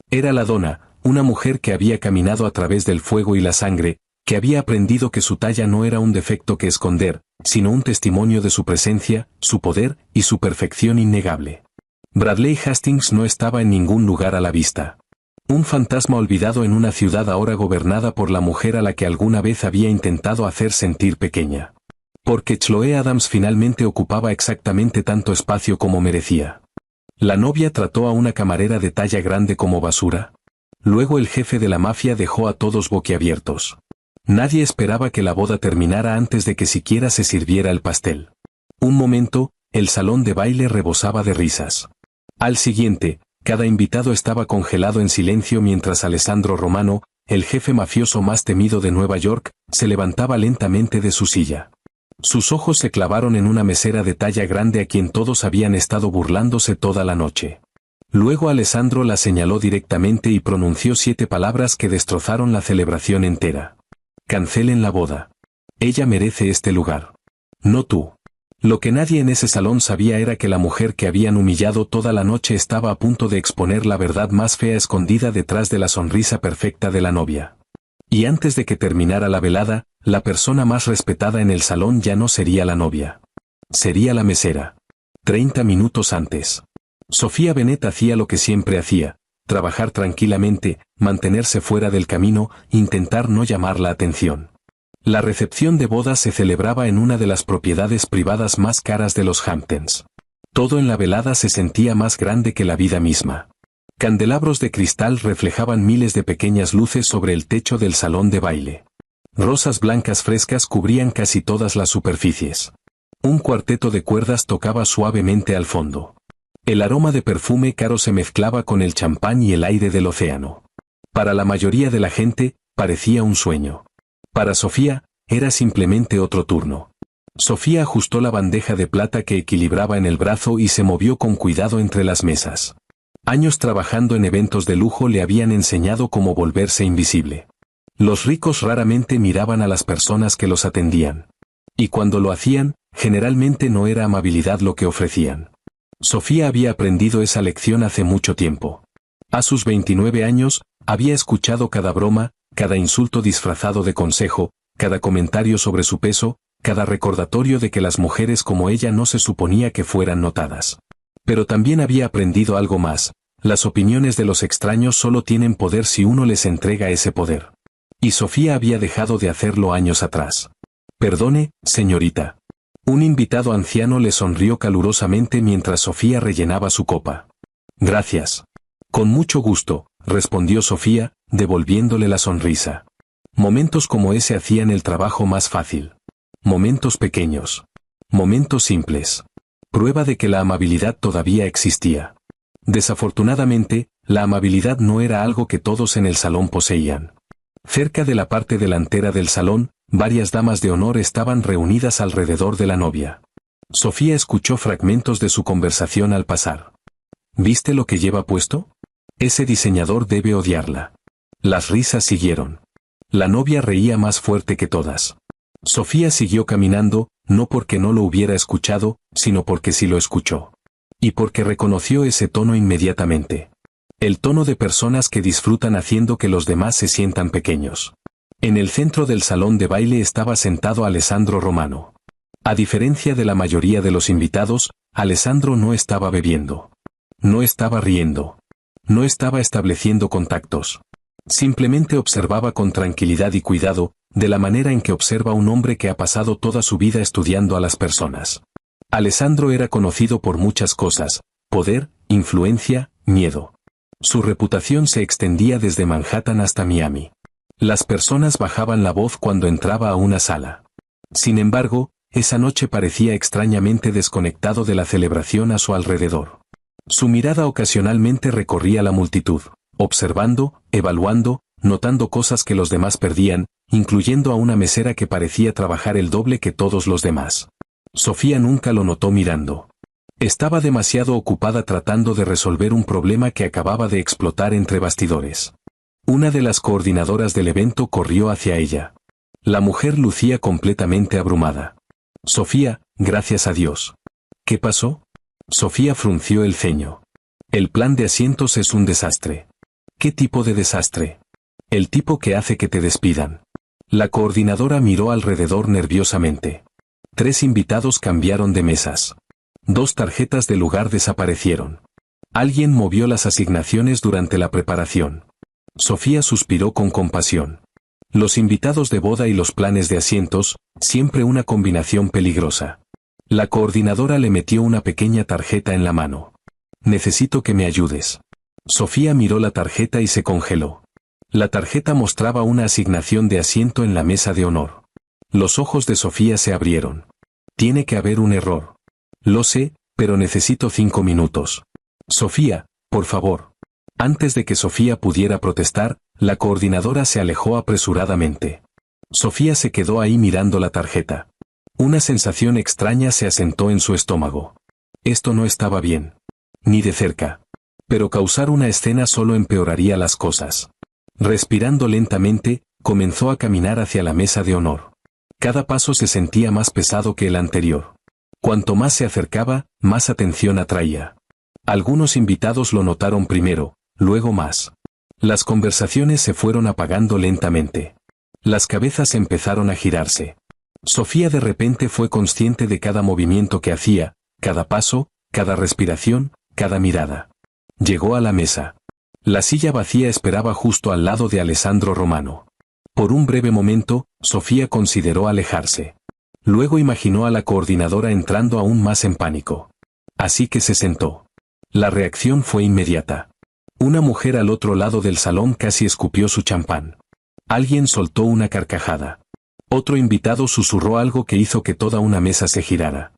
Era la dona, una mujer que había caminado a través del fuego y la sangre, que había aprendido que su talla no era un defecto que esconder, sino un testimonio de su presencia, su poder y su perfección innegable. Bradley Hastings no estaba en ningún lugar a la vista. Un fantasma olvidado en una ciudad ahora gobernada por la mujer a la que alguna vez había intentado hacer sentir pequeña. Porque Chloe Adams finalmente ocupaba exactamente tanto espacio como merecía. La novia trató a una camarera de talla grande como basura. Luego el jefe de la mafia dejó a todos boquiabiertos. Nadie esperaba que la boda terminara antes de que siquiera se sirviera el pastel. Un momento, el salón de baile rebosaba de risas. Al siguiente, cada invitado estaba congelado en silencio mientras Alessandro Romano, el jefe mafioso más temido de Nueva York, se levantaba lentamente de su silla. Sus ojos se clavaron en una mesera de talla grande a quien todos habían estado burlándose toda la noche. Luego Alessandro la señaló directamente y pronunció 7 palabras que destrozaron la celebración entera. Cancelen la boda. Ella merece este lugar. No tú. Lo que nadie en ese salón sabía era que la mujer que habían humillado toda la noche estaba a punto de exponer la verdad más fea escondida detrás de la sonrisa perfecta de la novia. Y antes de que terminara la velada, la persona más respetada en el salón ya no sería la novia. Sería la mesera. 30 minutos antes. Sofía Bennett hacía lo que siempre hacía: trabajar tranquilamente, mantenerse fuera del camino, intentar no llamar la atención. La recepción de bodas se celebraba en una de las propiedades privadas más caras de los Hamptons. Todo en la velada se sentía más grande que la vida misma. Candelabros de cristal reflejaban miles de pequeñas luces sobre el techo del salón de baile. Rosas blancas frescas cubrían casi todas las superficies. Un cuarteto de cuerdas tocaba suavemente al fondo. El aroma de perfume caro se mezclaba con el champán y el aire del océano. Para la mayoría de la gente, parecía un sueño. Para Sofía, era simplemente otro turno. Sofía ajustó la bandeja de plata que equilibraba en el brazo y se movió con cuidado entre las mesas. Años trabajando en eventos de lujo le habían enseñado cómo volverse invisible. Los ricos raramente miraban a las personas que los atendían. Y cuando lo hacían, generalmente no era amabilidad lo que ofrecían. Sofía había aprendido esa lección hace mucho tiempo. A sus 29 años, había escuchado cada broma, cada insulto disfrazado de consejo, cada comentario sobre su peso, cada recordatorio de que las mujeres como ella no se suponía que fueran notadas. Pero también había aprendido algo más: las opiniones de los extraños solo tienen poder si uno les entrega ese poder. Y Sofía había dejado de hacerlo años atrás. Perdone, señorita. Un invitado anciano le sonrió calurosamente mientras Sofía rellenaba su copa. Gracias. Con mucho gusto, respondió Sofía, devolviéndole la sonrisa. Momentos como ese hacían el trabajo más fácil. Momentos pequeños. Momentos simples. Prueba de que la amabilidad todavía existía. Desafortunadamente, la amabilidad no era algo que todos en el salón poseían. Cerca de la parte delantera del salón, varias damas de honor estaban reunidas alrededor de la novia. Sofía escuchó fragmentos de su conversación al pasar. ¿Viste lo que lleva puesto? Ese diseñador debe odiarla. Las risas siguieron. La novia reía más fuerte que todas. Sofía siguió caminando, no porque no lo hubiera escuchado, sino porque sí lo escuchó. Y porque reconoció ese tono inmediatamente. El tono de personas que disfrutan haciendo que los demás se sientan pequeños. En el centro del salón de baile estaba sentado Alessandro Romano. A diferencia de la mayoría de los invitados, Alessandro no estaba bebiendo. No estaba riendo. No estaba estableciendo contactos. Simplemente observaba con tranquilidad y cuidado, de la manera en que observa un hombre que ha pasado toda su vida estudiando a las personas. Alessandro era conocido por muchas cosas: poder, influencia, miedo. Su reputación se extendía desde Manhattan hasta Miami. Las personas bajaban la voz cuando entraba a una sala. Sin embargo, esa noche parecía extrañamente desconectado de la celebración a su alrededor. Su mirada ocasionalmente recorría la multitud, observando, evaluando, notando cosas que los demás perdían, incluyendo a una mesera que parecía trabajar el doble que todos los demás. Sofía nunca lo notó mirando. Estaba demasiado ocupada tratando de resolver un problema que acababa de explotar entre bastidores. Una de las coordinadoras del evento corrió hacia ella. La mujer lucía completamente abrumada. Sofía, gracias a Dios. ¿Qué pasó? Sofía frunció el ceño. El plan de asientos es un desastre. ¿Qué tipo de desastre? El tipo que hace que te despidan. La coordinadora miró alrededor nerviosamente. 3 invitados cambiaron de mesas. 2 tarjetas de lugar desaparecieron. Alguien movió las asignaciones durante la preparación. Sofía suspiró con compasión. Los invitados de boda y los planes de asientos, siempre una combinación peligrosa. La coordinadora le metió una pequeña tarjeta en la mano. Necesito que me ayudes. Sofía miró la tarjeta y se congeló. La tarjeta mostraba una asignación de asiento en la mesa de honor. Los ojos de Sofía se abrieron. Tiene que haber un error. Lo sé, pero necesito 5 minutos. Sofía, por favor. Antes de que Sofía pudiera protestar, la coordinadora se alejó apresuradamente. Sofía se quedó ahí mirando la tarjeta. Una sensación extraña se asentó en su estómago. Esto no estaba bien. Ni de cerca. Pero causar una escena solo empeoraría las cosas. Respirando lentamente, comenzó a caminar hacia la mesa de honor. Cada paso se sentía más pesado que el anterior. Cuanto más se acercaba, más atención atraía. Algunos invitados lo notaron primero, luego más. Las conversaciones se fueron apagando lentamente. Las cabezas empezaron a girarse. Sofía de repente fue consciente de cada movimiento que hacía, cada paso, cada respiración, cada mirada. Llegó a la mesa. La silla vacía esperaba justo al lado de Alessandro Romano. Por un breve momento, Sofía consideró alejarse. Luego imaginó a la coordinadora entrando aún más en pánico. Así que se sentó. La reacción fue inmediata. Una mujer al otro lado del salón casi escupió su champán. Alguien soltó una carcajada. Otro invitado susurró algo que hizo que toda una mesa se girara.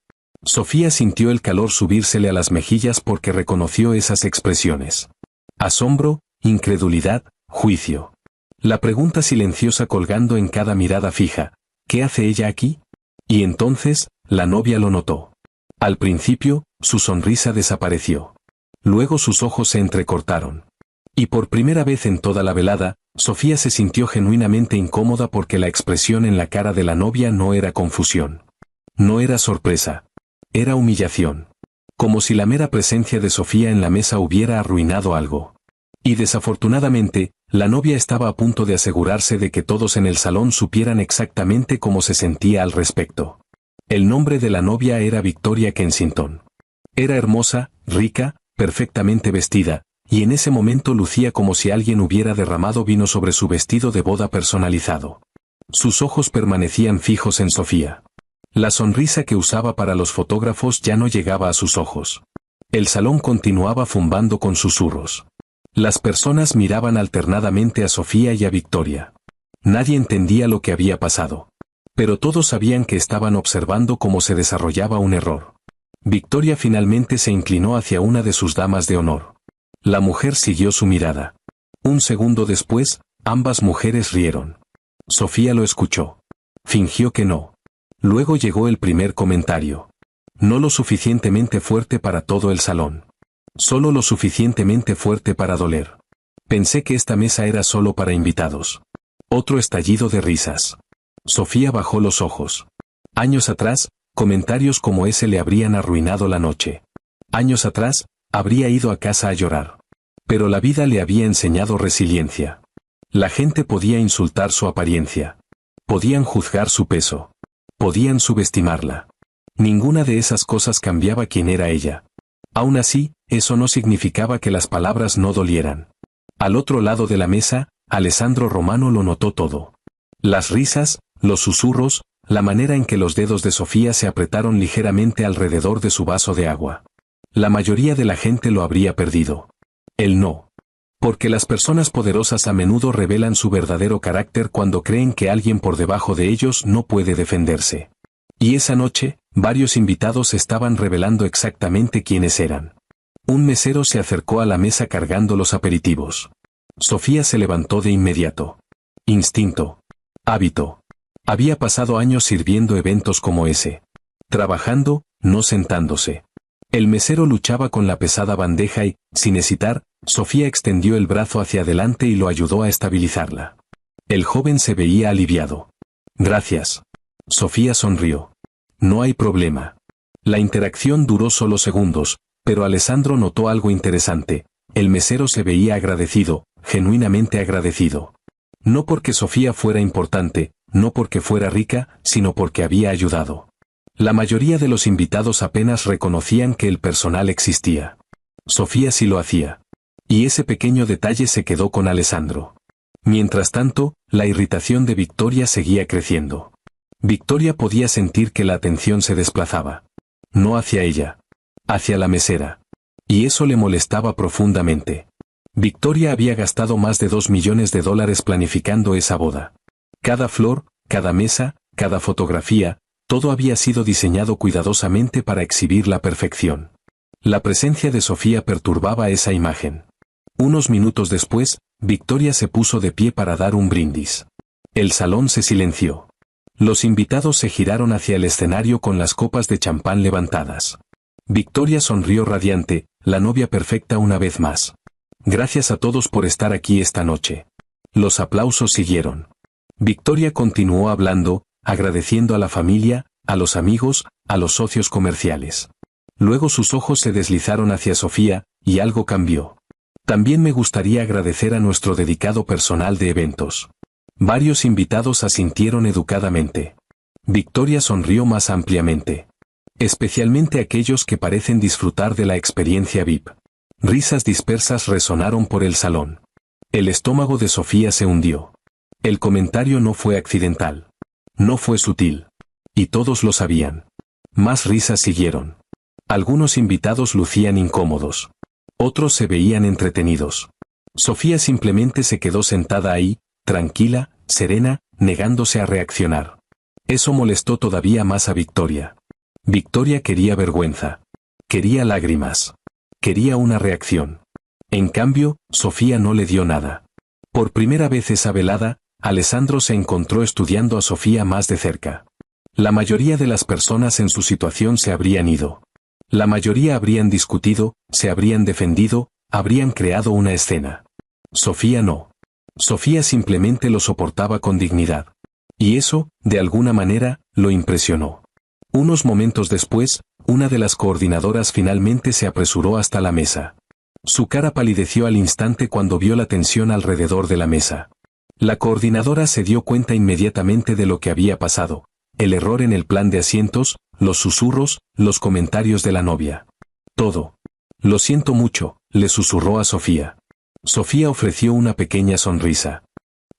Sofía sintió el calor subírsele a las mejillas porque reconoció esas expresiones. Asombro, incredulidad, juicio. La pregunta silenciosa colgando en cada mirada fija, ¿qué hace ella aquí? Y entonces, la novia lo notó. Al principio, su sonrisa desapareció. Luego sus ojos se entrecortaron. Y por primera vez en toda la velada, Sofía se sintió genuinamente incómoda porque la expresión en la cara de la novia no era confusión. No era sorpresa. Era humillación. Como si la mera presencia de Sofía en la mesa hubiera arruinado algo. Y desafortunadamente, la novia estaba a punto de asegurarse de que todos en el salón supieran exactamente cómo se sentía al respecto. El nombre de la novia era Victoria Kensington. Era hermosa, rica, perfectamente vestida, y en ese momento lucía como si alguien hubiera derramado vino sobre su vestido de boda personalizado. Sus ojos permanecían fijos en Sofía. La sonrisa que usaba para los fotógrafos ya no llegaba a sus ojos. El salón continuaba zumbando con susurros. Las personas miraban alternadamente a Sofía y a Victoria. Nadie entendía lo que había pasado. Pero todos sabían que estaban observando cómo se desarrollaba un error. Victoria finalmente se inclinó hacia una de sus damas de honor. La mujer siguió su mirada. Un segundo después, ambas mujeres rieron. Sofía lo escuchó. Fingió que no. Luego llegó el primer comentario. No lo suficientemente fuerte para todo el salón. Solo lo suficientemente fuerte para doler. Pensé que esta mesa era solo para invitados. Otro estallido de risas. Sofía bajó los ojos. Años atrás, comentarios como ese le habrían arruinado la noche. Años atrás, habría ido a casa a llorar. Pero la vida le había enseñado resiliencia. La gente podía insultar su apariencia. Podían juzgar su peso. Podían subestimarla. Ninguna de esas cosas cambiaba quién era ella. Aún así, eso no significaba que las palabras no dolieran. Al otro lado de la mesa, Alessandro Romano lo notó todo. Las risas, los susurros, la manera en que los dedos de Sofía se apretaron ligeramente alrededor de su vaso de agua. La mayoría de la gente lo habría perdido. Él no. Porque las personas poderosas a menudo revelan su verdadero carácter cuando creen que alguien por debajo de ellos no puede defenderse. Y esa noche, varios invitados estaban revelando exactamente quiénes eran. Un mesero se acercó a la mesa cargando los aperitivos. Sofía se levantó de inmediato. Instinto. Hábito. Había pasado años sirviendo eventos como ese. Trabajando, no sentándose. El mesero luchaba con la pesada bandeja y, sin hesitar, Sofía extendió el brazo hacia adelante y lo ayudó a estabilizarla. El joven se veía aliviado. Gracias. Sofía sonrió. No hay problema. La interacción duró solo segundos, pero Alessandro notó algo interesante. El mesero se veía agradecido, genuinamente agradecido. No porque Sofía fuera importante, no porque fuera rica, sino porque había ayudado. La mayoría de los invitados apenas reconocían que el personal existía. Sofía sí lo hacía. Y ese pequeño detalle se quedó con Alessandro. Mientras tanto, la irritación de Victoria seguía creciendo. Victoria podía sentir que la atención se desplazaba. No hacia ella. Hacia la mesera. Y eso le molestaba profundamente. Victoria había gastado más de $2 millones planificando esa boda. Cada flor, cada mesa, cada fotografía, todo había sido diseñado cuidadosamente para exhibir la perfección. La presencia de Sofía perturbaba esa imagen. Unos minutos después, Victoria se puso de pie para dar un brindis. El salón se silenció. Los invitados se giraron hacia el escenario con las copas de champán levantadas. Victoria sonrió radiante, la novia perfecta una vez más. Gracias a todos por estar aquí esta noche. Los aplausos siguieron. Victoria continuó hablando, agradeciendo a la familia, a los amigos, a los socios comerciales. Luego sus ojos se deslizaron hacia Sofía, y algo cambió. También me gustaría agradecer a nuestro dedicado personal de eventos. Varios invitados asintieron educadamente. Victoria sonrió más ampliamente. Especialmente aquellos que parecen disfrutar de la experiencia VIP. Risas dispersas resonaron por el salón. El estómago de Sofía se hundió. El comentario no fue accidental. No fue sutil. Y todos lo sabían. Más risas siguieron. Algunos invitados lucían incómodos. Otros se veían entretenidos. Sofía simplemente se quedó sentada ahí, tranquila, serena, negándose a reaccionar. Eso molestó todavía más a Victoria. Victoria quería vergüenza. Quería lágrimas. Quería una reacción. En cambio, Sofía no le dio nada. Por primera vez esa velada, Alessandro se encontró estudiando a Sofía más de cerca. La mayoría de las personas en su situación se habrían ido. La mayoría habrían discutido, se habrían defendido, habrían creado una escena. Sofía no. Sofía simplemente lo soportaba con dignidad. Y eso, de alguna manera, lo impresionó. Unos momentos después, una de las coordinadoras finalmente se apresuró hasta la mesa. Su cara palideció al instante cuando vio la tensión alrededor de la mesa. La coordinadora se dio cuenta inmediatamente de lo que había pasado. El error en el plan de asientos, los susurros, los comentarios de la novia. Todo. Lo siento mucho, le susurró a Sofía. Sofía ofreció una pequeña sonrisa.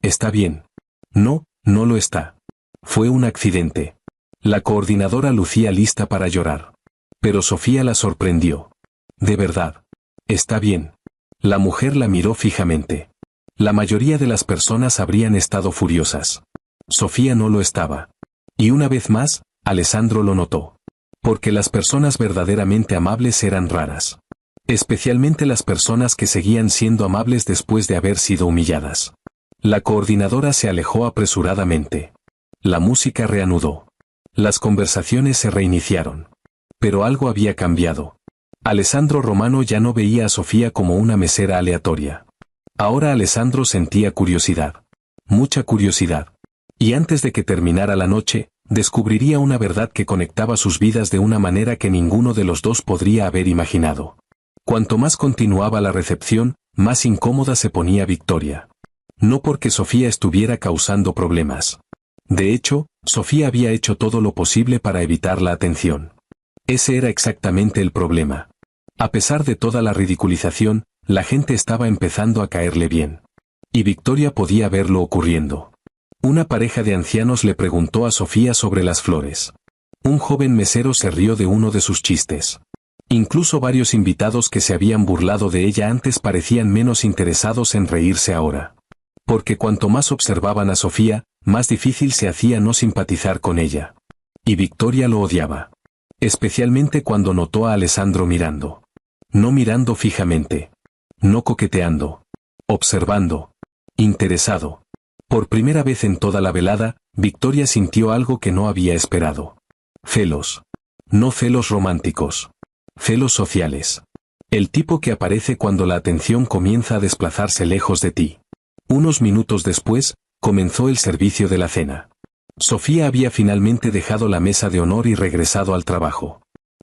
Está bien. No, no lo está. Fue un accidente. La coordinadora lucía lista para llorar. Pero Sofía la sorprendió. De verdad. Está bien. La mujer la miró fijamente. La mayoría de las personas habrían estado furiosas. Sofía no lo estaba. Y una vez más, Alessandro lo notó. Porque las personas verdaderamente amables eran raras. Especialmente las personas que seguían siendo amables después de haber sido humilladas. La coordinadora se alejó apresuradamente. La música reanudó. Las conversaciones se reiniciaron. Pero algo había cambiado. Alessandro Romano ya no veía a Sofía como una mesera aleatoria. Ahora Alessandro sentía curiosidad. Mucha curiosidad. Y antes de que terminara la noche, descubriría una verdad que conectaba sus vidas de una manera que ninguno de los dos podría haber imaginado. Cuanto más continuaba la recepción, más incómoda se ponía Victoria. No porque Sofía estuviera causando problemas. De hecho, Sofía había hecho todo lo posible para evitar la atención. Ese era exactamente el problema. A pesar de toda la ridiculización, la gente estaba empezando a caerle bien. Y Victoria podía verlo ocurriendo. Una pareja de ancianos le preguntó a Sofía sobre las flores. Un joven mesero se rió de uno de sus chistes. Incluso varios invitados que se habían burlado de ella antes parecían menos interesados en reírse ahora. Porque cuanto más observaban a Sofía, más difícil se hacía no simpatizar con ella. Y Victoria lo odiaba. Especialmente cuando notó a Alessandro mirando. No mirando fijamente. No coqueteando. Observando. Interesado. Por primera vez en toda la velada, Victoria sintió algo que no había esperado. Celos. No celos románticos. Celos sociales. El tipo que aparece cuando la atención comienza a desplazarse lejos de ti. Unos minutos después, comenzó el servicio de la cena. Sofía había finalmente dejado la mesa de honor y regresado al trabajo.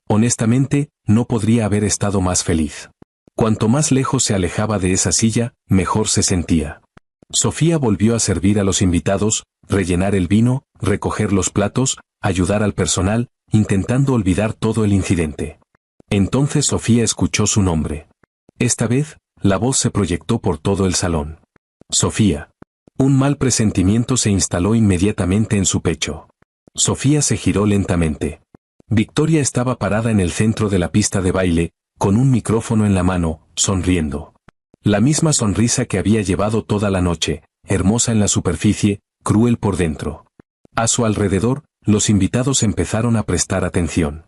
Honestamente, no podría haber estado más feliz. Cuanto más lejos se alejaba de esa silla, mejor se sentía. Sofía volvió a servir a los invitados, rellenar el vino, recoger los platos, ayudar al personal, intentando olvidar todo el incidente. Entonces Sofía escuchó su nombre. Esta vez, la voz se proyectó por todo el salón. Sofía. Un mal presentimiento se instaló inmediatamente en su pecho. Sofía se giró lentamente. Victoria estaba parada en el centro de la pista de baile, con un micrófono en la mano, sonriendo. La misma sonrisa que había llevado toda la noche, hermosa en la superficie, cruel por dentro. A su alrededor, los invitados empezaron a prestar atención.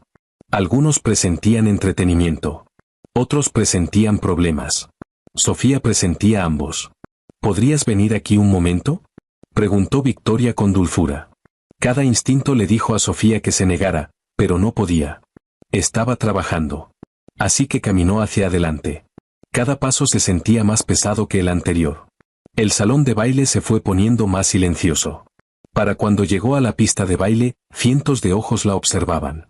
Algunos presentían entretenimiento. Otros presentían problemas. Sofía presentía ambos. ¿Podrías venir aquí un momento?, preguntó Victoria con dulzura. Cada instinto le dijo a Sofía que se negara, pero no podía. Estaba trabajando. Así que caminó hacia adelante. Cada paso se sentía más pesado que el anterior. El salón de baile se fue poniendo más silencioso. Para cuando llegó a la pista de baile, cientos de ojos la observaban.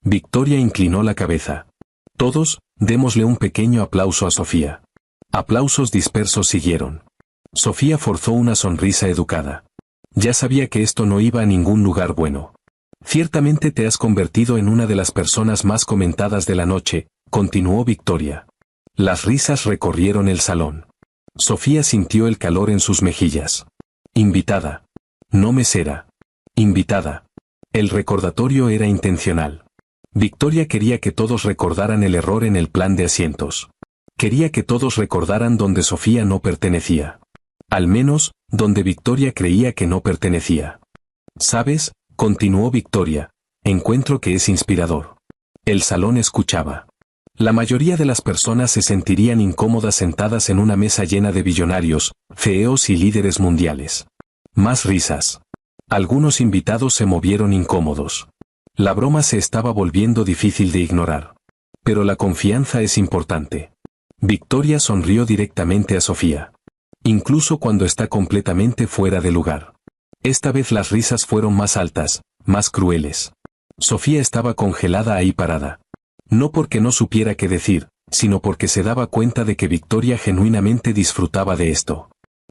Victoria inclinó la cabeza. Todos, démosle un pequeño aplauso a Sofía. Aplausos dispersos siguieron. Sofía forzó una sonrisa educada. Ya sabía que esto no iba a ningún lugar bueno. Ciertamente te has convertido en una de las personas más comentadas de la noche, continuó Victoria. Las risas recorrieron el salón. Sofía sintió el calor en sus mejillas. Invitada. No mesera. Invitada. El recordatorio era intencional. Victoria quería que todos recordaran el error en el plan de asientos. Quería que todos recordaran donde Sofía no pertenecía. Al menos, donde Victoria creía que no pertenecía. ¿Sabes?, continuó Victoria, encuentro que es inspirador. El salón escuchaba. La mayoría de las personas se sentirían incómodas sentadas en una mesa llena de billonarios, CEOs y líderes mundiales. Más risas. Algunos invitados se movieron incómodos. La broma se estaba volviendo difícil de ignorar. Pero la confianza es importante. Victoria sonrió directamente a Sofía. Incluso cuando está completamente fuera de lugar. Esta vez las risas fueron más altas, más crueles. Sofía estaba congelada ahí parada. No porque no supiera qué decir, sino porque se daba cuenta de que Victoria genuinamente disfrutaba de esto.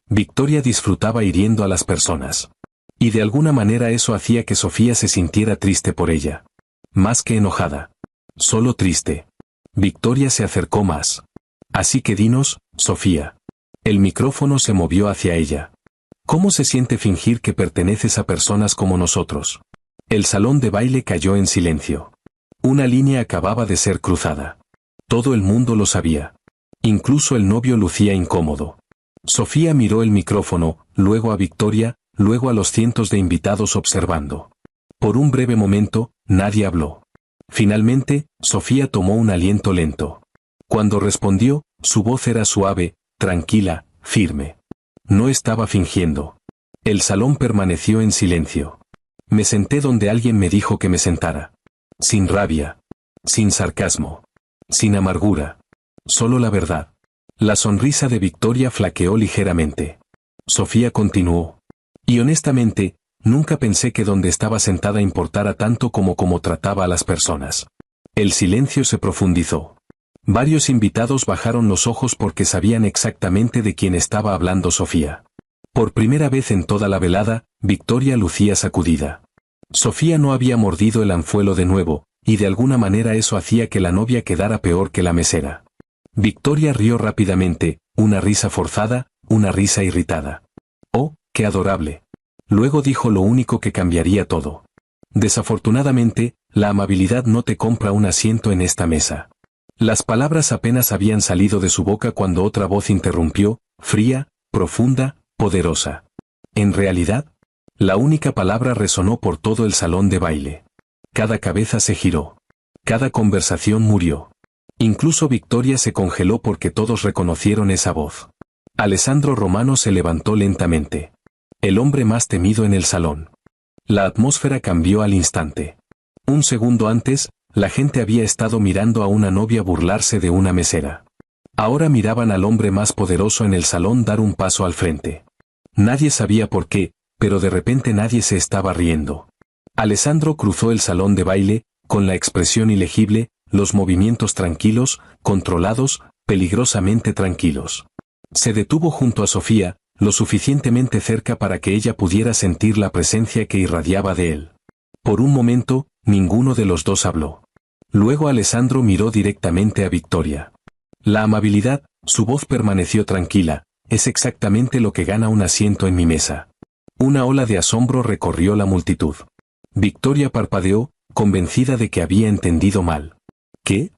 Victoria disfrutaba hiriendo a las personas. Y de alguna manera eso hacía que Sofía se sintiera triste por ella. Más que enojada. Solo triste. Victoria se acercó más. Así que dinos, Sofía. El micrófono se movió hacia ella. ¿Cómo se siente fingir que perteneces a personas como nosotros? El salón de baile cayó en silencio. Una línea acababa de ser cruzada. Todo el mundo lo sabía. Incluso el novio lucía incómodo. Sofía miró el micrófono, luego a Victoria, luego a los cientos de invitados observando. Por un breve momento, nadie habló. Finalmente, Sofía tomó un aliento lento. Cuando respondió, su voz era suave, tranquila, firme. No estaba fingiendo. El salón permaneció en silencio. Me senté donde alguien me dijo que me sentara. Sin rabia. Sin sarcasmo. Sin amargura. Solo la verdad. La sonrisa de Victoria flaqueó ligeramente. Sofía continuó. Y honestamente, nunca pensé que donde estaba sentada importara tanto como cómo trataba a las personas. El silencio se profundizó. Varios invitados bajaron los ojos porque sabían exactamente de quién estaba hablando Sofía. Por primera vez en toda la velada, Victoria lucía sacudida. Sofía no había mordido el anzuelo de nuevo, y de alguna manera eso hacía que la novia quedara peor que la mesera. Victoria rió rápidamente, una risa forzada, una risa irritada. ¡Oh, qué adorable! Luego dijo lo único que cambiaría todo. Desafortunadamente, la amabilidad no te compra un asiento en esta mesa. Las palabras apenas habían salido de su boca cuando otra voz interrumpió, fría, profunda, poderosa. En realidad, la única palabra resonó por todo el salón de baile. Cada cabeza se giró. Cada conversación murió. Incluso Victoria se congeló porque todos reconocieron esa voz. Alessandro Romano se levantó lentamente. el hombre más temido en el salón. La atmósfera cambió al instante. Un segundo antes, la gente había estado mirando a una novia burlarse de una mesera. Ahora miraban al hombre más poderoso en el salón dar un paso al frente. Nadie sabía por qué, pero de repente nadie se estaba riendo. Alessandro cruzó el salón de baile, con la expresión ilegible, los movimientos tranquilos, controlados, peligrosamente tranquilos. Se detuvo junto a Sofía, lo suficientemente cerca para que ella pudiera sentir la presencia que irradiaba de él. Por un momento, ninguno de los dos habló. Luego Alessandro miró directamente a Victoria. La amabilidad, su voz permaneció tranquila, es exactamente lo que gana un asiento en mi mesa. Una ola de asombro recorrió la multitud. Victoria parpadeó, convencida de que había entendido mal. ¿Qué?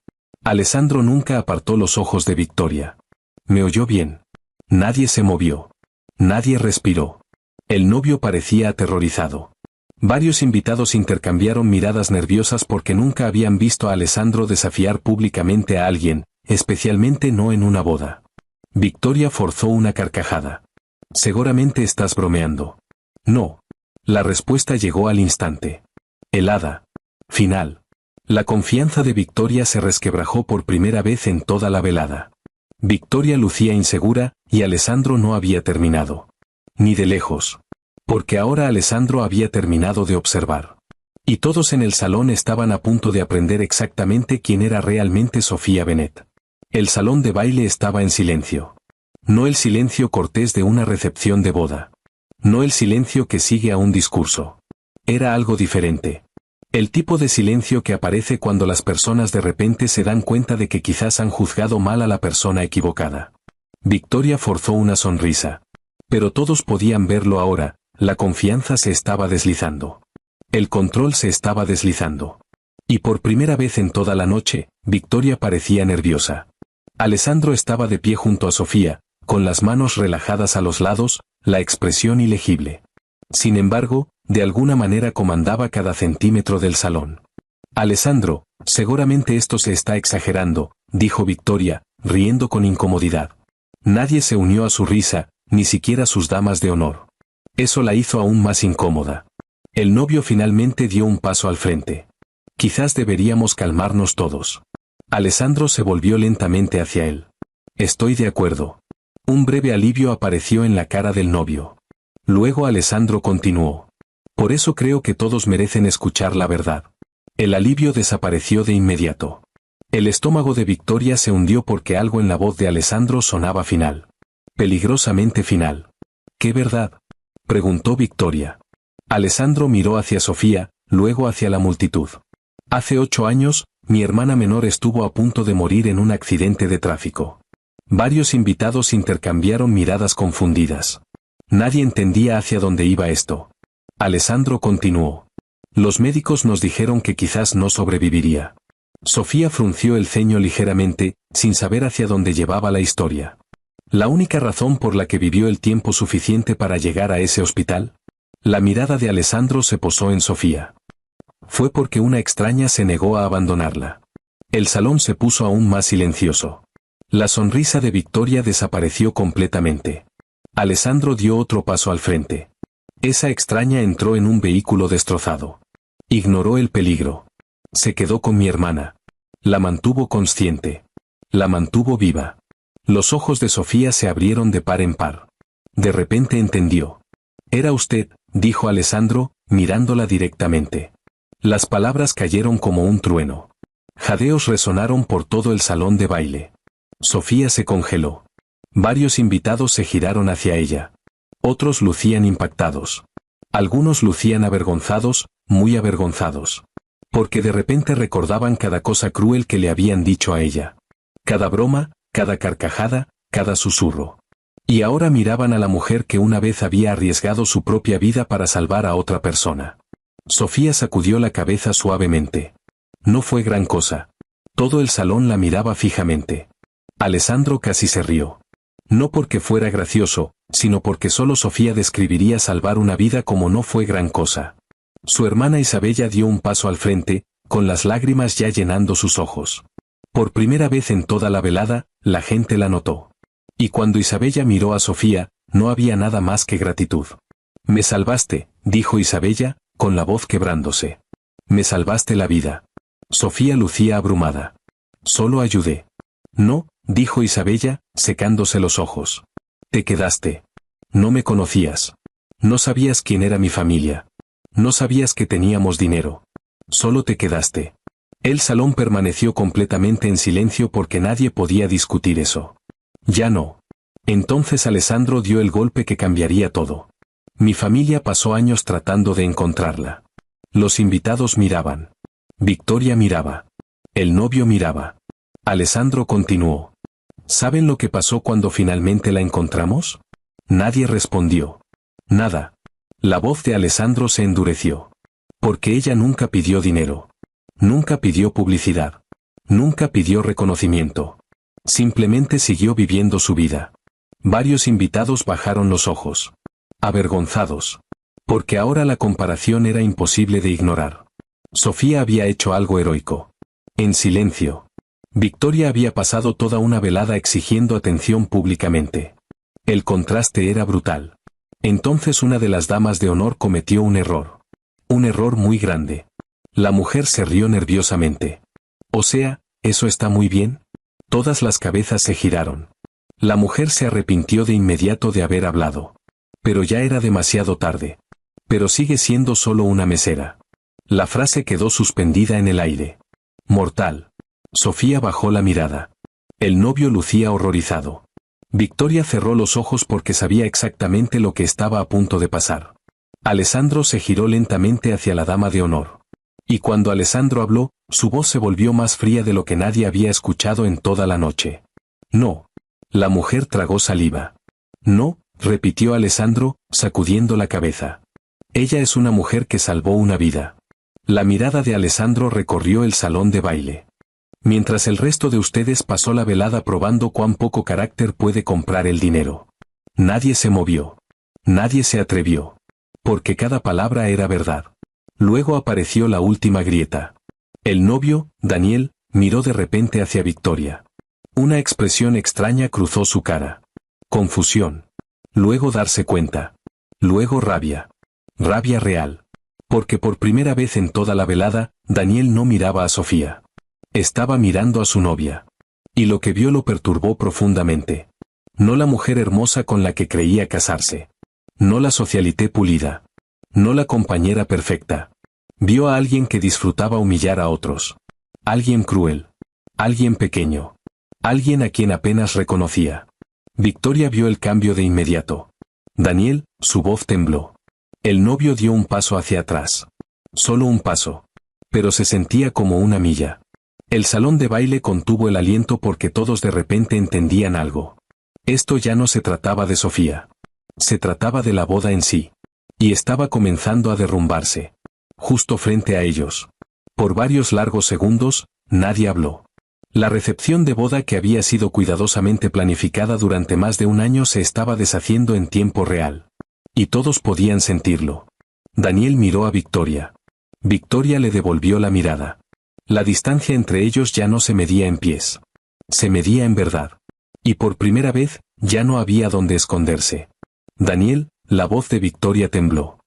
Alessandro nunca apartó los ojos de Victoria. ¿Me oyó bien? Nadie se movió. Nadie respiró. El novio parecía aterrorizado. Varios invitados intercambiaron miradas nerviosas porque nunca habían visto a Alessandro desafiar públicamente a alguien, especialmente no en una boda. Victoria forzó una carcajada. Seguramente estás bromeando. No. La respuesta llegó al instante. Helada. Final. La confianza de Victoria se resquebrajó por primera vez en toda la velada. Victoria lucía insegura, y Alessandro no había terminado. Ni de lejos. Porque ahora Alessandro había terminado de observar. Y todos en el salón estaban a punto de aprender exactamente quién era realmente Sofía Bennett. El salón de baile estaba en silencio. No el silencio cortés de una recepción de boda. No el silencio que sigue a un discurso. Era algo diferente. El tipo de silencio que aparece cuando las personas de repente se dan cuenta de que quizás han juzgado mal a la persona equivocada. Victoria forzó una sonrisa. Pero todos podían verlo ahora, la confianza se estaba deslizando. El control se estaba deslizando. Y por primera vez en toda la noche, Victoria parecía nerviosa. Alessandro estaba de pie junto a Sofía, con las manos relajadas a los lados, la expresión ilegible. Sin embargo, de alguna manera comandaba cada centímetro del salón. Alessandro, seguramente esto se está exagerando, dijo Victoria, riendo con incomodidad. Nadie se unió a su risa, ni siquiera sus damas de honor. Eso la hizo aún más incómoda. El novio finalmente dio un paso al frente. Quizás deberíamos calmarnos todos. Alessandro se volvió lentamente hacia él. Estoy de acuerdo. Un breve alivio apareció en la cara del novio. Luego Alessandro continuó. Por eso creo que todos merecen escuchar la verdad. El alivio desapareció de inmediato. El estómago de Victoria se hundió porque algo en la voz de Alessandro sonaba final. Peligrosamente final. ¿Qué verdad? Preguntó Victoria. Alessandro miró hacia Sofía, luego hacia la multitud. Hace 8 años, mi hermana menor estuvo a punto de morir en un accidente de tráfico. Varios invitados intercambiaron miradas confundidas. Nadie entendía hacia dónde iba esto. Alessandro continuó. Los médicos nos dijeron que quizás no sobreviviría. Sofía frunció el ceño ligeramente, sin saber hacia dónde llevaba la historia. ¿La única razón por la que vivió el tiempo suficiente para llegar a ese hospital? La mirada de Alessandro se posó en Sofía. Fue porque una extraña se negó a abandonarla. El salón se puso aún más silencioso. La sonrisa de Victoria desapareció completamente. Alessandro dio otro paso al frente. Esa extraña entró en un vehículo destrozado. Ignoró el peligro. Se quedó con mi hermana. La mantuvo consciente. La mantuvo viva. Los ojos de Sofía se abrieron de par en par. De repente entendió. Era usted, dijo Alessandro, mirándola directamente. Las palabras cayeron como un trueno. Jadeos resonaron por todo el salón de baile. Sofía se congeló. Varios invitados se giraron hacia ella. Otros lucían impactados. Algunos lucían avergonzados, muy avergonzados. Porque de repente recordaban cada cosa cruel que le habían dicho a ella. Cada broma, cada carcajada, cada susurro. Y ahora miraban a la mujer que una vez había arriesgado su propia vida para salvar a otra persona. Sofía sacudió la cabeza suavemente. No fue gran cosa. Todo el salón la miraba fijamente. Alessandro casi se rió. No porque fuera gracioso, sino porque solo Sofía describiría salvar una vida como no fue gran cosa. Su hermana Isabella dio un paso al frente, con las lágrimas ya llenando sus ojos. Por primera vez en toda la velada, la gente la notó. Y cuando Isabella miró a Sofía, no había nada más que gratitud. Me salvaste, dijo Isabella, con la voz quebrándose. Me salvaste la vida. Sofía lucía abrumada. Solo ayudé. No, dijo Isabella, secándose los ojos. Te quedaste. No me conocías. No sabías quién era mi familia. No sabías que teníamos dinero. Solo te quedaste. El salón permaneció completamente en silencio porque nadie podía discutir eso. Ya no. Entonces Alessandro dio el golpe que cambiaría todo. Mi familia pasó años tratando de encontrarla. Los invitados miraban. Victoria miraba. El novio miraba. Alessandro continuó. ¿Saben lo que pasó cuando finalmente la encontramos? Nadie respondió. Nada. La voz de Alessandro se endureció. Porque ella nunca pidió dinero. Nunca pidió publicidad. Nunca pidió reconocimiento. Simplemente siguió viviendo su vida. Varios invitados bajaron los ojos. Avergonzados. Porque ahora la comparación era imposible de ignorar. Sofía había hecho algo heroico. En silencio. Victoria había pasado toda una velada exigiendo atención públicamente. El contraste era brutal. Entonces una de las damas de honor cometió un error. Un error muy grande. La mujer se rió nerviosamente. O sea, ¿eso está muy bien? Todas las cabezas se giraron. La mujer se arrepintió de inmediato de haber hablado. Pero ya era demasiado tarde. Pero sigue siendo solo una mesera. La frase quedó suspendida en el aire. Mortal. Sofía bajó la mirada. El novio lucía horrorizado. Victoria cerró los ojos porque sabía exactamente lo que estaba a punto de pasar. Alessandro se giró lentamente hacia la dama de honor. Y cuando Alessandro habló, su voz se volvió más fría de lo que nadie había escuchado en toda la noche. No. La mujer tragó saliva. No, repitió Alessandro, sacudiendo la cabeza. Ella es una mujer que salvó una vida. La mirada de Alessandro recorrió el salón de baile. Mientras el resto de ustedes pasó la velada probando cuán poco carácter puede comprar el dinero. Nadie se movió. Nadie se atrevió. Porque cada palabra era verdad. Luego apareció la última grieta. El novio, Daniel, miró de repente hacia Victoria. Una expresión extraña cruzó su cara. Confusión. Luego darse cuenta. Luego rabia. Rabia real. Porque por primera vez en toda la velada, Daniel no miraba a Sofía. Estaba mirando a su novia. Y lo que vio lo perturbó profundamente. No la mujer hermosa con la que creía casarse. No la socialité pulida. No la compañera perfecta. Vio a alguien que disfrutaba humillar a otros. Alguien cruel. Alguien pequeño. Alguien a quien apenas reconocía. Victoria vio el cambio de inmediato. Daniel, su voz tembló. El novio dio un paso hacia atrás. Solo un paso. Pero se sentía como una milla. El salón de baile contuvo el aliento porque todos de repente entendían algo. Esto ya no se trataba de Sofía. Se trataba de la boda en sí. Y estaba comenzando a derrumbarse. Justo frente a ellos. Por varios largos segundos, nadie habló. La recepción de boda que había sido cuidadosamente planificada durante más de un año se estaba deshaciendo en tiempo real. Y todos podían sentirlo. Daniel miró a Victoria. Victoria le devolvió la mirada. La distancia entre ellos ya no se medía en pies. Se medía en verdad. Y por primera vez, ya no había donde esconderse. Daniel, la voz de Victoria tembló.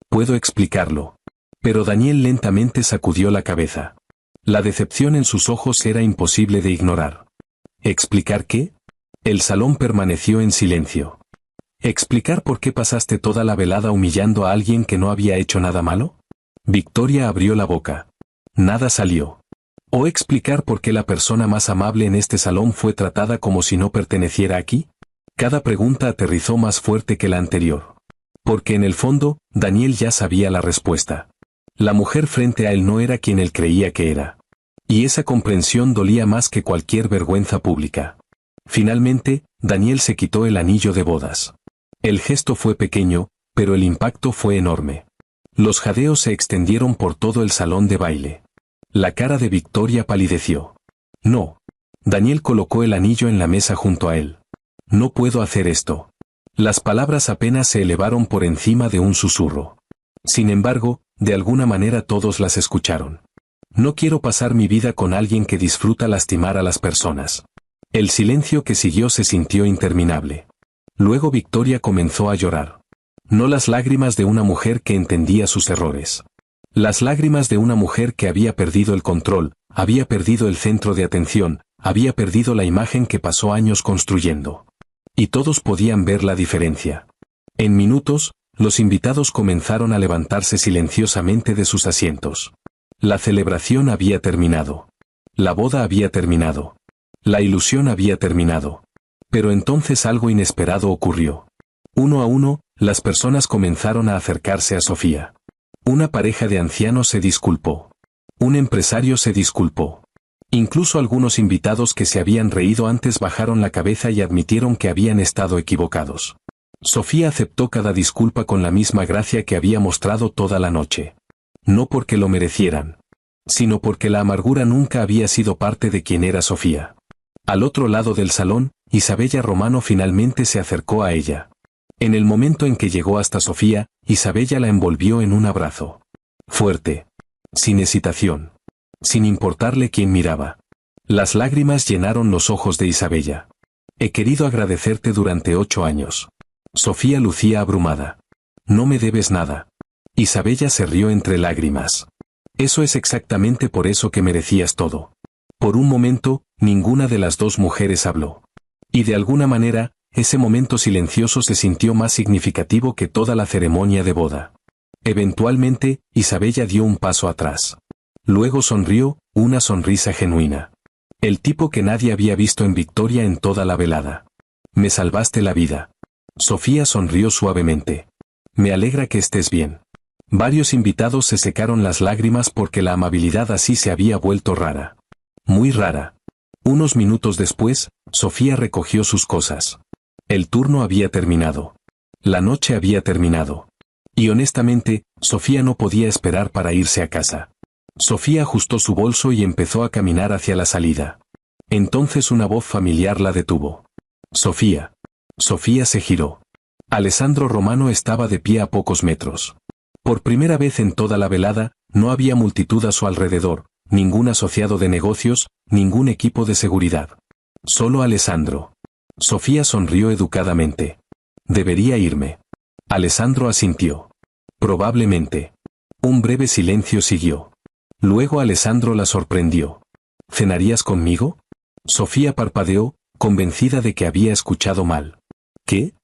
Puedo explicarlo. Pero Daniel lentamente sacudió la cabeza. La decepción en sus ojos era imposible de ignorar. ¿Explicar qué? El salón permaneció en silencio. ¿Explicar por qué pasaste toda la velada humillando a alguien que no había hecho nada malo? Victoria abrió la boca. Nada salió. ¿O explicar por qué la persona más amable en este salón fue tratada como si no perteneciera aquí? Cada pregunta aterrizó más fuerte que la anterior. Porque en el fondo, Daniel ya sabía la respuesta. La mujer frente a él no era quien él creía que era. Y esa comprensión dolía más que cualquier vergüenza pública. Finalmente, Daniel se quitó el anillo de bodas. El gesto fue pequeño, pero el impacto fue enorme. Los jadeos se extendieron por todo el salón de baile. La cara de Victoria palideció. No. Daniel colocó el anillo en la mesa junto a él. No puedo hacer esto. Las palabras apenas se elevaron por encima de un susurro. Sin embargo, de alguna manera todos las escucharon. No quiero pasar mi vida con alguien que disfruta lastimar a las personas. El silencio que siguió se sintió interminable. Luego Victoria comenzó a llorar. No las lágrimas de una mujer que entendía sus errores. Las lágrimas de una mujer que había perdido el control, había perdido el centro de atención, había perdido la imagen que pasó años construyendo. Y todos podían ver la diferencia. En minutos, los invitados comenzaron a levantarse silenciosamente de sus asientos. La celebración había terminado. La boda había terminado. La ilusión había terminado. Pero entonces algo inesperado ocurrió. Uno a uno, las personas comenzaron a acercarse a Sofía. Una pareja de ancianos se disculpó. Un empresario se disculpó. Incluso algunos invitados que se habían reído antes bajaron la cabeza y admitieron que habían estado equivocados. Sofía aceptó cada disculpa con la misma gracia que había mostrado toda la noche. No porque lo merecieran, sino porque la amargura nunca había sido parte de quien era Sofía. Al otro lado del salón, Isabella Romano finalmente se acercó a ella. En el momento en que llegó hasta Sofía, Isabella la envolvió en un abrazo. Fuerte. Sin hesitación. Sin importarle quién miraba. Las lágrimas llenaron los ojos de Isabella. He querido agradecerte durante 8 años. Sofía lucía abrumada. No me debes nada. Isabella se rió entre lágrimas. Eso es exactamente por eso que merecías todo. Por un momento, ninguna de las dos mujeres habló. Y de alguna manera, ese momento silencioso se sintió más significativo que toda la ceremonia de boda. Eventualmente, Isabella dio un paso atrás. Luego sonrió, una sonrisa genuina. El tipo que nadie había visto en Victoria en toda la velada. Me salvaste la vida. Sofía sonrió suavemente. Me alegra que estés bien. Varios invitados se secaron las lágrimas porque la amabilidad así se había vuelto rara. Muy rara. Unos minutos después, Sofía recogió sus cosas. El turno había terminado. La noche había terminado. Y honestamente, Sofía no podía esperar para irse a casa. Sofía ajustó su bolso y empezó a caminar hacia la salida. Entonces una voz familiar la detuvo. Sofía. Sofía se giró. Alessandro Romano estaba de pie a pocos metros. Por primera vez en toda la velada, no había multitud a su alrededor, ningún asociado de negocios, ningún equipo de seguridad. Solo Alessandro. Sofía sonrió educadamente. Debería irme. Alessandro asintió. Probablemente. Un breve silencio siguió. Luego Alessandro la sorprendió. ¿Cenarías conmigo? Sofía parpadeó, convencida de que había escuchado mal. ¿Qué?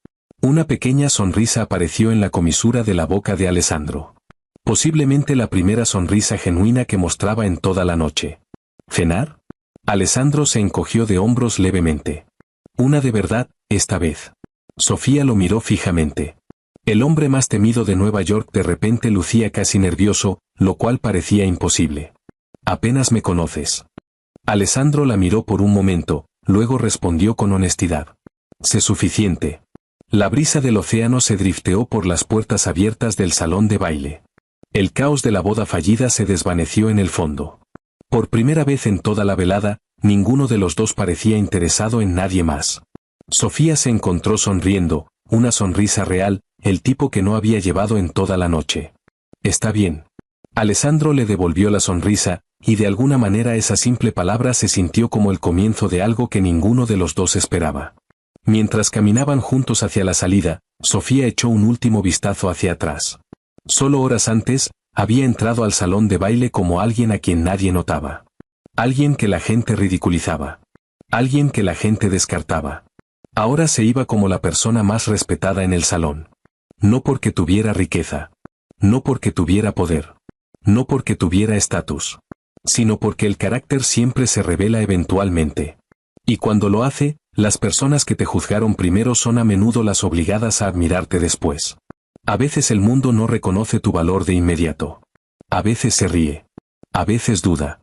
Una pequeña sonrisa apareció en la comisura de la boca de Alessandro. Posiblemente la primera sonrisa genuina que mostraba en toda la noche. ¿Cenar? Alessandro se encogió de hombros levemente. Una de verdad, esta vez. Sofía lo miró fijamente. El hombre más temido de Nueva York de repente lucía casi nervioso, lo cual parecía imposible. Apenas me conoces. Alessandro la miró por un momento, luego respondió con honestidad. Sé suficiente. La brisa del océano se drifteó por las puertas abiertas del salón de baile. El caos de la boda fallida se desvaneció en el fondo. Por primera vez en toda la velada, ninguno de los dos parecía interesado en nadie más. Sofía se encontró sonriendo, una sonrisa real, el tipo que no había llevado en toda la noche. Está bien. Alessandro le devolvió la sonrisa, y de alguna manera esa simple palabra se sintió como el comienzo de algo que ninguno de los dos esperaba. Mientras caminaban juntos hacia la salida, Sofía echó un último vistazo hacia atrás. Solo horas antes, había entrado al salón de baile como alguien a quien nadie notaba. Alguien que la gente ridiculizaba. Alguien que la gente descartaba. Ahora se iba como la persona más respetada en el salón. No porque tuviera riqueza. No porque tuviera poder. No porque tuviera estatus. Sino porque el carácter siempre se revela eventualmente. Y cuando lo hace, las personas que te juzgaron primero son a menudo las obligadas a admirarte después. A veces el mundo no reconoce tu valor de inmediato. A veces se ríe. A veces duda.